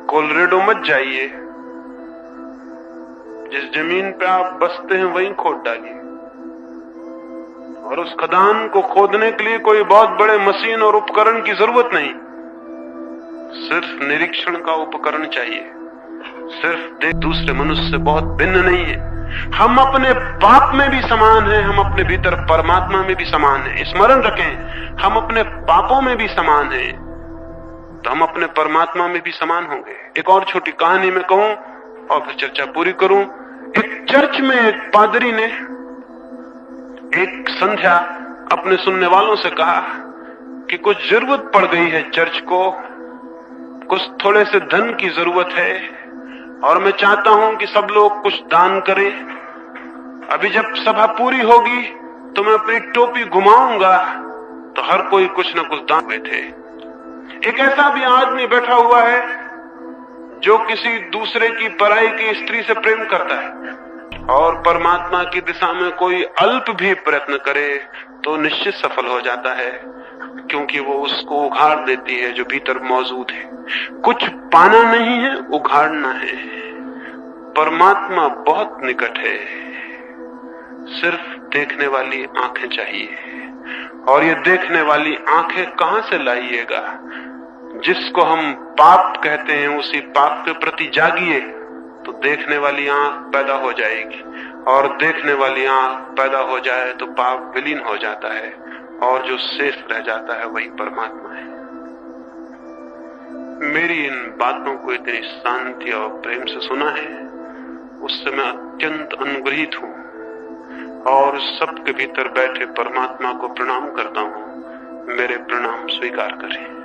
कोलोराडो मत जाइए, जिस जमीन पे आप बसते हैं वहीं खोद डालिए। और उस खदान को खोदने के लिए कोई बहुत बड़े मशीन और उपकरण की जरूरत नहीं, सिर्फ निरीक्षण का उपकरण चाहिए। सिर्फ दूसरे मनुष्य से बहुत भिन्न नहीं है। हम अपने पाप में भी समान हैं, हम अपने भीतर परमात्मा में भी समान हैं। स्मरण रखें, हम अपने पापों में भी समान हैं तो हम अपने परमात्मा में भी समान होंगे। एक और छोटी कहानी में कहूं और फिर चर्चा पूरी करूं। एक चर्च में एक पादरी ने एक संध्या अपने सुनने वालों से कहा कि कुछ जरूरत पड़ गई है चर्च को, कुछ थोड़े से धन की जरूरत है और मैं चाहता हूं कि सब लोग कुछ दान करें। अभी जब सभा पूरी होगी तो मैं अपनी टोपी घुमाऊंगा तो हर कोई कुछ न कुछ दान में थे। एक ऐसा भी आदमी बैठा हुआ है जो किसी दूसरे की पराई की स्त्री से प्रेम करता है और परमात्मा की दिशा में कोई अल्प भी प्रयत्न करे तो निश्चित सफल हो जाता है, क्योंकि वो उसको उघाड़ देती है जो भीतर मौजूद है। कुछ पाना नहीं है, उघाड़ना है। परमात्मा बहुत निकट है, सिर्फ देखने वाली आंखें चाहिए। और ये देखने वाली आंखें कहां से लाइएगा? जिसको हम पाप कहते हैं उसी पाप के प्रति जागिए तो देखने वाली आंख पैदा हो जाएगी, और देखने वाली आंख पैदा हो जाए तो पाप विलीन हो जाता है और जो शेष रह जाता है वही परमात्मा है। मेरी इन बातों को इतनी शांति और प्रेम से सुना है, उससे मैं अत्यंत अनुग्रहित हूं और सबके भीतर बैठे परमात्मा को प्रणाम करता हूं। मेरे प्रणाम स्वीकार करें।